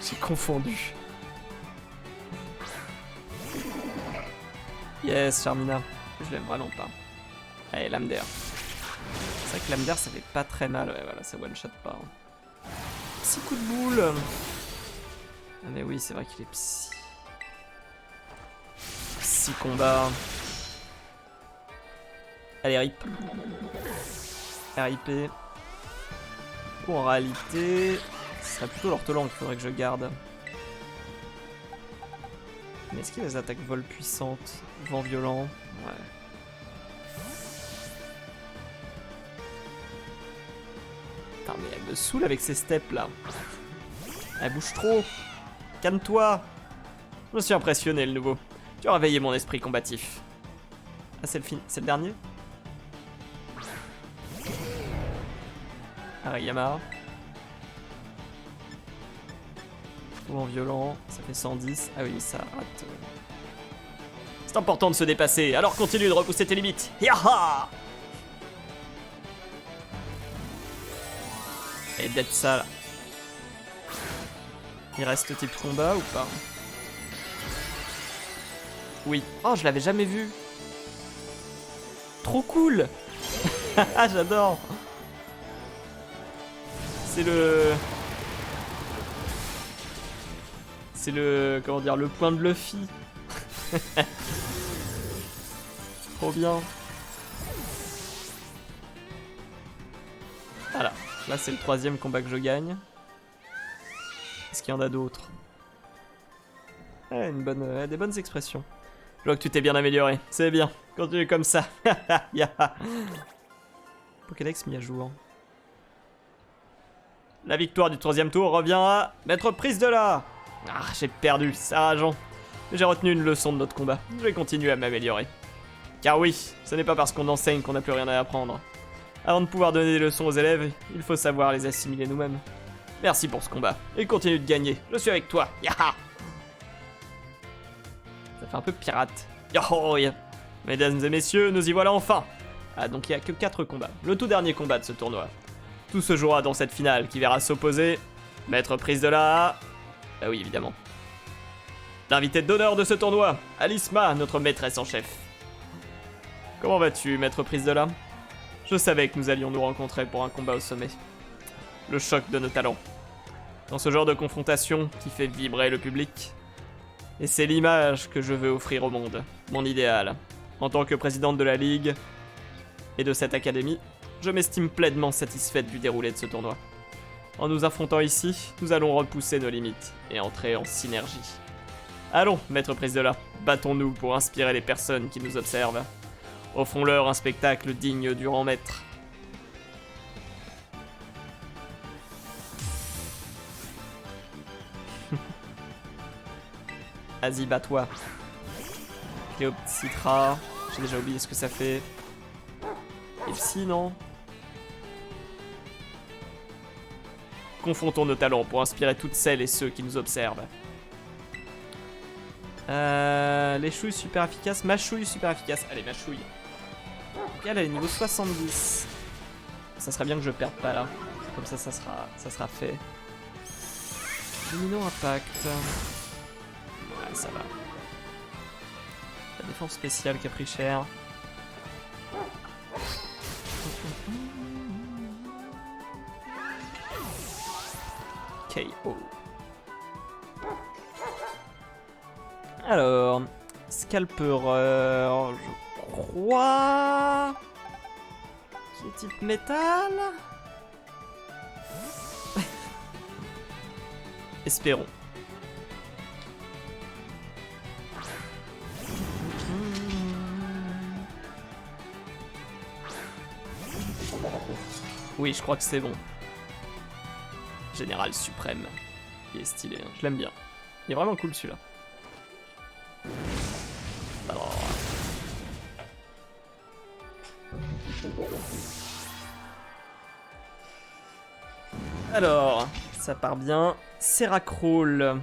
J'ai confondu. Yes, Charmina. Je l'aime vraiment pas. Allez, lame d'air. C'est vrai que lame d'air ça fait pas très mal. Ouais, voilà, ça one shot pas. Hein. Psy coup de boule. Ah mais oui, c'est vrai qu'il est psy. Psy combat. Allez, rip. RIP. Ou en réalité, ce serait plutôt l'ortolan qu'il faudrait que je garde. Mais est-ce qu'il y a des attaques vol puissantes? Vent violent? Ouais. Putain, mais elle me saoule avec ces steps là. Elle bouge trop. Calme-toi. Je me suis impressionné, le nouveau. Tu as réveillé mon esprit combatif. Ah, c'est le dernier? Ariyama. Ou en violent, ça fait 110. Ah oui, ça rate. C'est important de se dépasser, alors continue de repousser tes limites. Yaha! Et d'être ça là. Il reste type combat ou pas? Oui. Oh, je l'avais jamais vu. Trop cool. Ah, j'adore. C'est le... comment dire, le point de Luffy. Trop bien. Voilà. Là, c'est le 3e combat que je gagne. Est-ce qu'il y en a d'autres? Ouais, des bonnes expressions. Je vois que tu t'es bien amélioré. C'est bien. Continue comme ça. Yeah. Pokédex mis à jour. La victoire du 3e tour revient à Maître Prise de là. Ah, j'ai perdu, c'est rageant. Mais j'ai retenu une leçon de notre combat. Je vais continuer à m'améliorer. Car oui, ce n'est pas parce qu'on enseigne qu'on n'a plus rien à apprendre. Avant de pouvoir donner des leçons aux élèves, il faut savoir les assimiler nous-mêmes. Merci pour ce combat, et continue de gagner. Je suis avec toi. Yaha! Ça fait un peu pirate. Yahoy! Mesdames et messieurs, nous y voilà enfin. Ah, donc il n'y a que 4 combats. Le tout dernier combat de ce tournoi. Tout se jouera dans cette finale qui verra s'opposer Maître Prise de là. Ah oui, évidemment. L'invité d'honneur de ce tournoi, Alisma, notre maîtresse en chef. Comment vas-tu, Maître Prise de là? Je savais que nous allions nous rencontrer pour un combat au sommet. Le choc de nos talents. Dans ce genre de confrontation qui fait vibrer le public. Et c'est l'image que je veux offrir au monde, mon idéal. En tant que présidente de la Ligue et de cette académie, je m'estime pleinement satisfaite du déroulé de ce tournoi. En nous affrontant ici, nous allons repousser nos limites et entrer en synergie. Allons, Maître Prise de là, battons-nous pour inspirer les personnes qui nous observent. Offrons-leur un spectacle digne du grand maître. Vas-y, bats-toi. Cléopsitra. J'ai déjà oublié ce que ça fait. Et psy, non? Confrontons nos talents pour inspirer toutes celles et ceux qui nous observent. Les chouilles super efficaces. Ma chouille super efficace. Allez, ma chouille. Donc elle est niveau 70. Ça serait bien que je perde pas là. Comme ça, ça sera fait. Domino impact. Ouais, ça va. La défense spéciale qui a pris cher. KO. Alors, Scalpereur, je crois, qui est type métal. Espérons. Oui, je crois que c'est bon. Général suprême. Il est stylé, hein. Je l'aime bien. Il est vraiment cool celui-là. Alors, ça part bien. Seracrawl.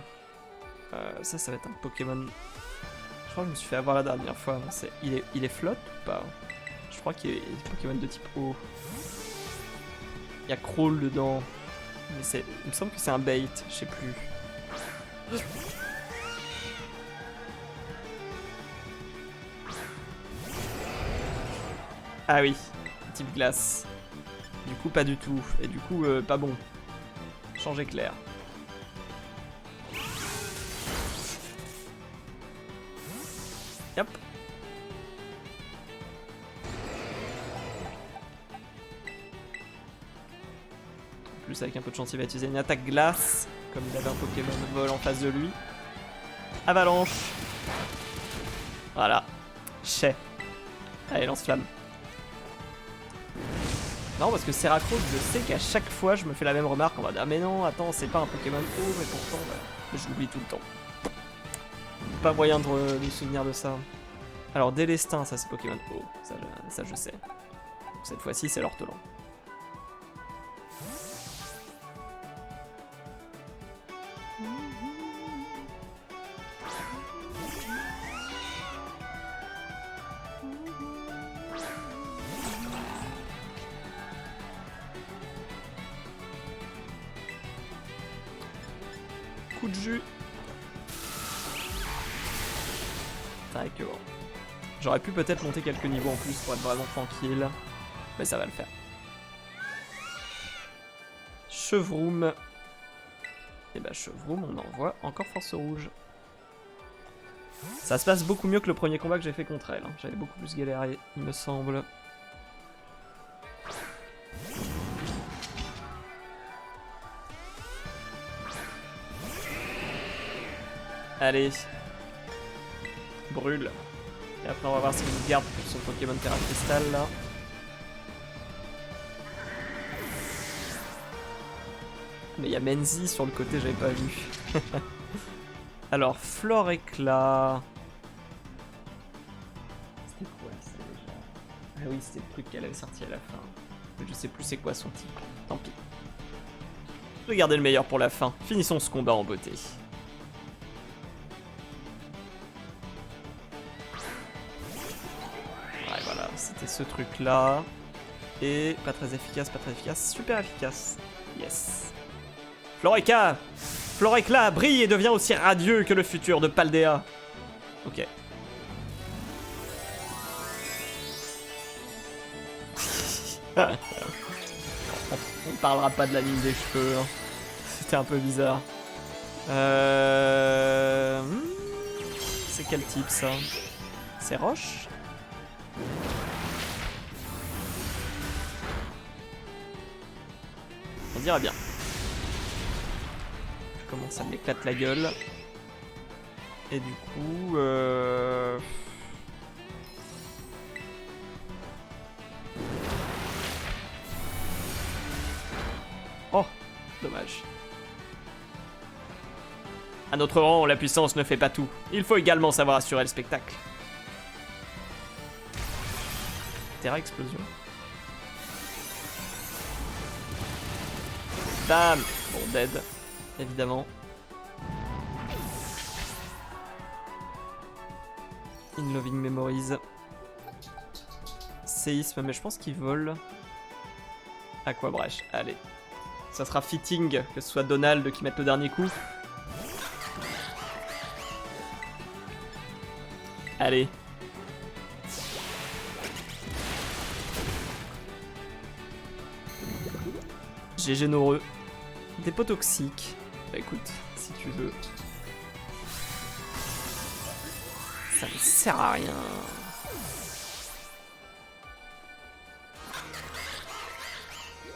Ça va être un Pokémon. Je crois que je me suis fait avoir la dernière fois. Il est flotte ou pas? Je crois qu'il est Pokémon de type eau. Il y a Crawl dedans. Mais il me semble que c'est un bait, je sais plus. Ah oui, type glace. Du coup, pas du tout. Et du coup, pas bon. Changer clair. Yep. En plus, avec un peu de chance, il va utiliser une attaque glace. Comme il avait un Pokémon de vol en face de lui. Avalanche. Voilà. Chais. Allez, lance-flamme. Non, parce que Seracrawl, je sais qu'à chaque fois, je me fais la même remarque. On va dire, ah mais non, attends, c'est pas un Pokémon eau, mais pourtant, bah, je l'oublie tout le temps. Pas moyen de me souvenir de ça. Alors, Délestin, ça c'est Pokémon eau. Ça je sais. Cette fois-ci, c'est l'Ortolan. Coup de jus. Tac, bon. J'aurais pu peut-être monter quelques niveaux en plus pour être vraiment tranquille. Mais ça va le faire. Chevroom. Et bah Chevroom, on envoie encore Force Rouge. Ça se passe beaucoup mieux que le premier combat que j'ai fait contre elle. Hein. J'avais beaucoup plus galéré, il me semble. Allez. Brûle. Et après on va voir s'il nous garde pour son Pokémon Terra Cristal là. Mais il y a Menzi sur le côté, j'avais pas vu. Alors, Flore Éclat. C'était quoi ça déjà? Ah oui, c'était le truc qu'elle avait sorti à la fin. Mais je sais plus c'est quoi son type. Tant pis. Je vais garder le meilleur pour la fin. Finissons ce combat en beauté. Ouais, voilà, c'était ce truc là. Et pas très efficace, pas très efficace. Super efficace. Yes. Floréca! Floréclat brille et devient aussi radieux que le futur de Paldea. Ok. On parlera pas de la ligne des cheveux. Hein. C'était un peu bizarre. C'est quel type ça? C'est roche? On dirait bien. Comment ça m'éclate la gueule. Et du coup... Oh, dommage. À notre rang, la puissance ne fait pas tout. Il faut également savoir assurer le spectacle. Terra explosion. Bam. Bon, dead. Évidemment. In Loving Memories. Séisme, mais je pense qu'il vole. Aquabrèche, allez. Ça sera fitting que ce soit Donald qui mette le dernier coup. Allez. GG Noreux. Dépôt toxique. Bah écoute, si tu veux. Ça ne sert à rien.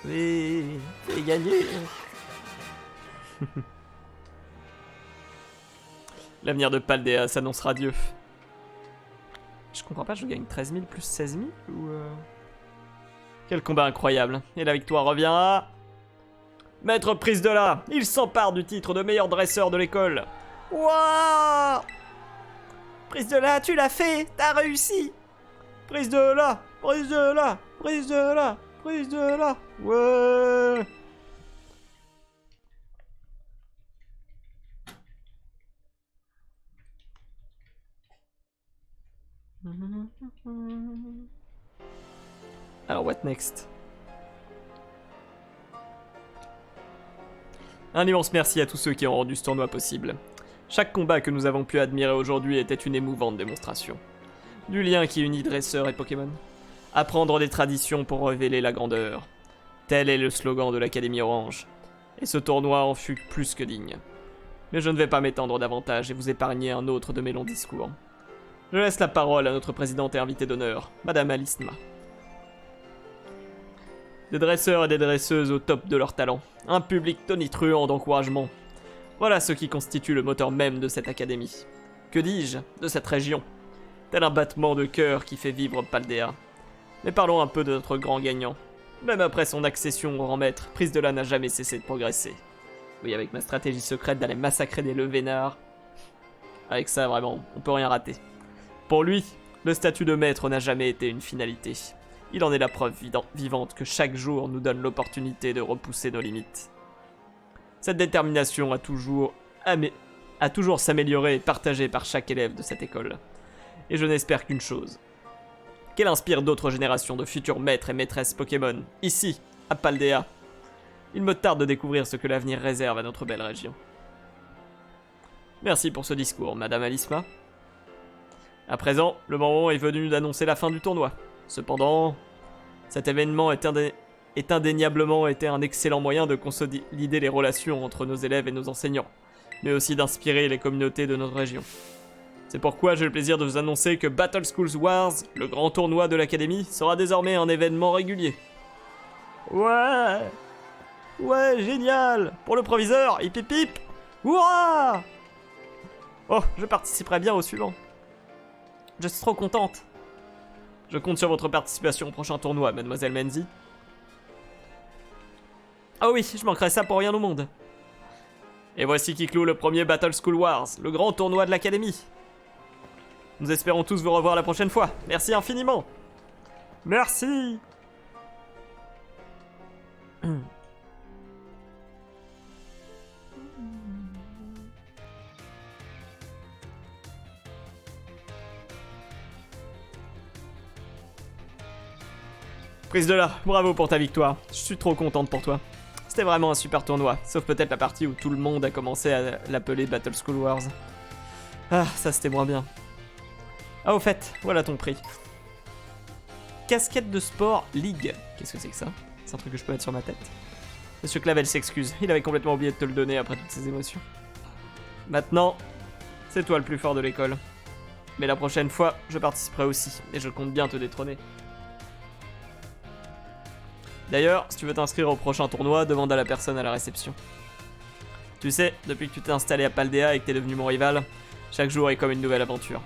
Oui, c'est gagné. L'avenir de Paldea s'annonce radieux. Je comprends pas, je gagne 13 000 plus 16 000 ou... Quel combat incroyable. Et la victoire revient à... Maître Prise de là, il s'empare du titre de meilleur dresseur de l'école. Wouah! Prise de là, tu l'as fait, t'as réussi. Prise de là, prise de là, prise de là, prise de là. Ouais. Alors, what next? Un immense merci à tous ceux qui ont rendu ce tournoi possible. Chaque combat que nous avons pu admirer aujourd'hui était une émouvante démonstration. Du lien qui unit dresseurs et Pokémon. Apprendre des traditions pour révéler la grandeur. Tel est le slogan de l'Académie Orange. Et ce tournoi en fut plus que digne. Mais je ne vais pas m'étendre davantage et vous épargner un autre de mes longs discours. Je laisse la parole à notre présidente et invitée d'honneur, Madame Alisma. Des dresseurs et des dresseuses au top de leur talent. Un public tonitruant d'encouragement. Voilà ce qui constitue le moteur même de cette académie. Que dis-je, de cette région. Tel un battement de cœur qui fait vivre Paldea. Mais parlons un peu de notre grand gagnant. Même après son accession au rang maître, Prise de là n'a jamais cessé de progresser. Oui, avec ma stratégie secrète d'aller massacrer des levénards. Avec ça, vraiment, on peut rien rater. Pour lui, le statut de maître n'a jamais été une finalité. Il en est la preuve vivante que chaque jour nous donne l'opportunité de repousser nos limites. Cette détermination a toujours s'amélioré et partagée par chaque élève de cette école. Et je n'espère qu'une chose. Qu'elle inspire d'autres générations de futurs maîtres et maîtresses Pokémon, ici, à Paldea. Il me tarde de découvrir ce que l'avenir réserve à notre belle région. Merci pour ce discours, Madame Alisma. À présent, le moment est venu d'annoncer la fin du tournoi. Cependant, cet événement est indéniablement été un excellent moyen de consolider les relations entre nos élèves et nos enseignants, mais aussi d'inspirer les communautés de notre région. C'est pourquoi j'ai le plaisir de vous annoncer que Battle Schools Wars, le grand tournoi de l'académie, sera désormais un événement régulier. Ouais! Ouais, génial! Pour le proviseur, hip hip hip! Hurrah! Oh, je participerai bien au suivant. Je suis trop contente. Je compte sur votre participation au prochain tournoi, Mademoiselle Menzi. Ah oui, je manquerais ça pour rien au monde. Et voici qui clôt le premier Battle School Wars, le grand tournoi de l'académie. Nous espérons tous vous revoir la prochaine fois. Merci infiniment. Merci. Prise de là, bravo pour ta victoire. Je suis trop contente pour toi. C'était vraiment un super tournoi, sauf peut-être la partie où tout le monde a commencé à l'appeler Battle School Wars. Ah, ça c'était moins bien. Ah, au fait, voilà ton prix. Casquette de sport League. Qu'est-ce que c'est que ça? C'est un truc que je peux mettre sur ma tête. Monsieur Clavel s'excuse, il avait complètement oublié de te le donner après toutes ces émotions. Maintenant, c'est toi le plus fort de l'école. Mais la prochaine fois, je participerai aussi, et je compte bien te détrôner. D'ailleurs, si tu veux t'inscrire au prochain tournoi, demande à la personne à la réception. Tu sais, depuis que tu t'es installé à Paldea et que t'es devenu mon rival, chaque jour est comme une nouvelle aventure.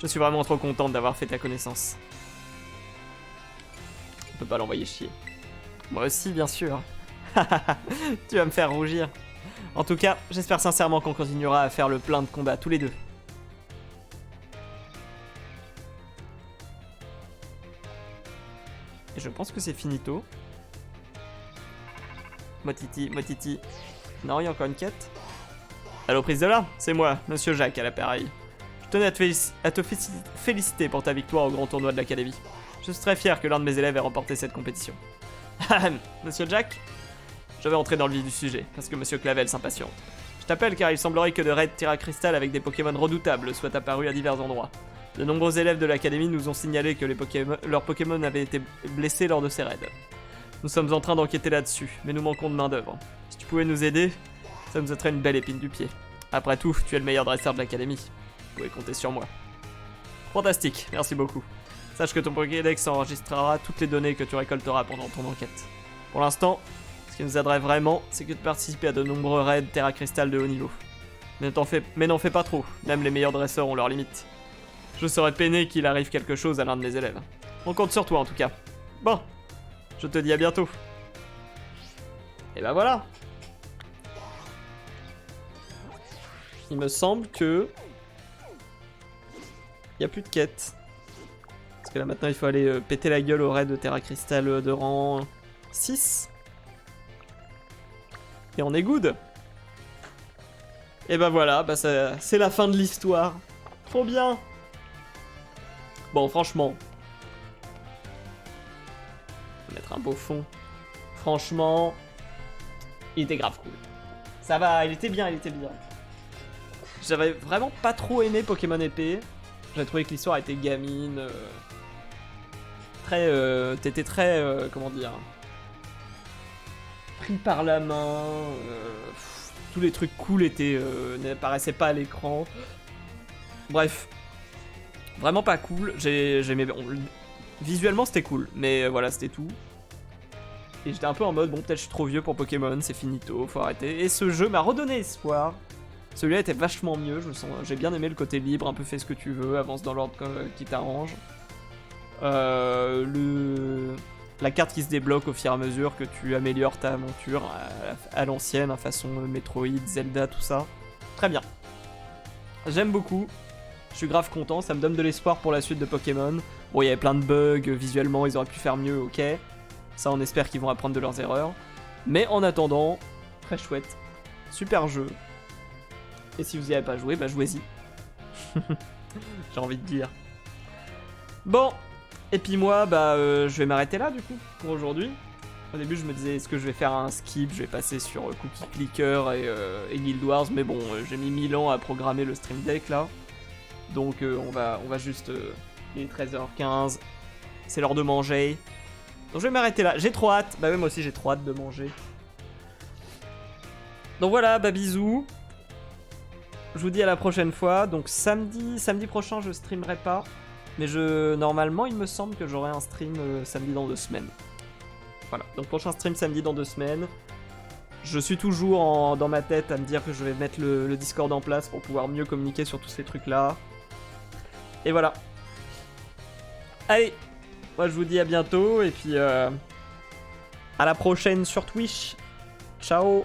Je suis vraiment trop contente d'avoir fait ta connaissance. On peut pas l'envoyer chier. Moi aussi, bien sûr. Tu vas me faire rougir. En tout cas, j'espère sincèrement qu'on continuera à faire le plein de combats tous les deux. Et je pense que c'est finito. Motiti, Motiti. Non, il y a encore une quête. Allô, Prise de là, c'est moi, Monsieur Jacques à l'appareil. Je tenais à te féliciter pour ta victoire au grand tournoi de l'académie. Je suis très fier que l'un de mes élèves ait remporté cette compétition. Monsieur Jack, je vais entrer dans le vif du sujet, parce que Monsieur Clavel s'impatiente. Je t'appelle car il semblerait que de raids Terra Crystal avec des Pokémon redoutables soient apparus à divers endroits. De nombreux élèves de l'académie nous ont signalé que leurs Pokémon avaient été blessés lors de ces raids. Nous sommes en train d'enquêter là-dessus, mais nous manquons de main d'œuvre. Si tu pouvais nous aider, ça nous ôterait une belle épine du pied. Après tout, tu es le meilleur dresseur de l'académie. Vous pouvez compter sur moi. Fantastique, merci beaucoup. Sache que ton Pokédex enregistrera toutes les données que tu récolteras pendant ton enquête. Pour l'instant, ce qui nous aiderait vraiment, c'est que de participer à de nombreux raids Terra Crystal de haut niveau. Mais n'en fais pas trop, même les meilleurs dresseurs ont leurs limites. Je serais peiné qu'il arrive quelque chose à l'un de mes élèves. On compte sur toi en tout cas. Bon, je te dis à bientôt. Et bah voilà. Il me semble que... Il n'y a plus de quête. Parce que là maintenant il faut aller péter la gueule au raid de Terra Crystal de rang 6. Et on est good. Et bah voilà, bah c'est la fin de l'histoire. Trop bien. Bon franchement. On va mettre un beau fond. Franchement, il était grave cool. Ça va, il était bien, il était bien. J'avais vraiment pas trop aimé Pokémon épée. J'ai trouvé que l'histoire était gamine. T'étais très... comment dire, pris par la main. Tous les trucs cool n'apparaissaient pas à l'écran. Bref. Vraiment pas cool. J'aimais... Visuellement c'était cool. Mais voilà, c'était tout. Et j'étais un peu en mode, bon peut-être je suis trop vieux pour Pokémon, c'est finito, faut arrêter. Et ce jeu m'a redonné espoir. Celui-là était vachement mieux, j'ai bien aimé le côté libre, un peu fais ce que tu veux, avance dans l'ordre qui t'arrange. La carte qui se débloque au fur et à mesure que tu améliores ta monture à l'ancienne, à façon Metroid, Zelda, tout ça. Très bien. J'aime beaucoup. Je suis grave content, ça me donne de l'espoir pour la suite de Pokémon. Bon, il y avait plein de bugs, visuellement ils auraient pu faire mieux, ok. Ça, on espère qu'ils vont apprendre de leurs erreurs. Mais en attendant, très chouette. Super jeu. Et si vous n'y avez pas joué, bah jouez-y. J'ai envie de dire. Bon. Et puis moi, bah je vais m'arrêter là du coup, pour aujourd'hui. Au début, je me disais, est-ce que je vais faire un skip? Je vais passer sur Cookie Clicker et Guild Wars. Mais bon, j'ai mis 1000 ans à programmer le Stream Deck là. Donc on va juste... il est 13h15. C'est l'heure de manger. Donc je vais m'arrêter là, j'ai trop hâte. Bah ouais, moi aussi j'ai trop hâte de manger. Donc voilà, bah bisous. Je vous dis à la prochaine fois. Donc samedi prochain je streamerai pas. Mais normalement il me semble que j'aurai un stream samedi dans 2 semaines. Voilà, donc prochain stream samedi dans 2 semaines. Je suis toujours dans ma tête à me dire que je vais mettre le Discord en place pour pouvoir mieux communiquer sur tous ces trucs là. Et voilà. Allez. Moi je vous dis à bientôt et puis à la prochaine sur Twitch. Ciao.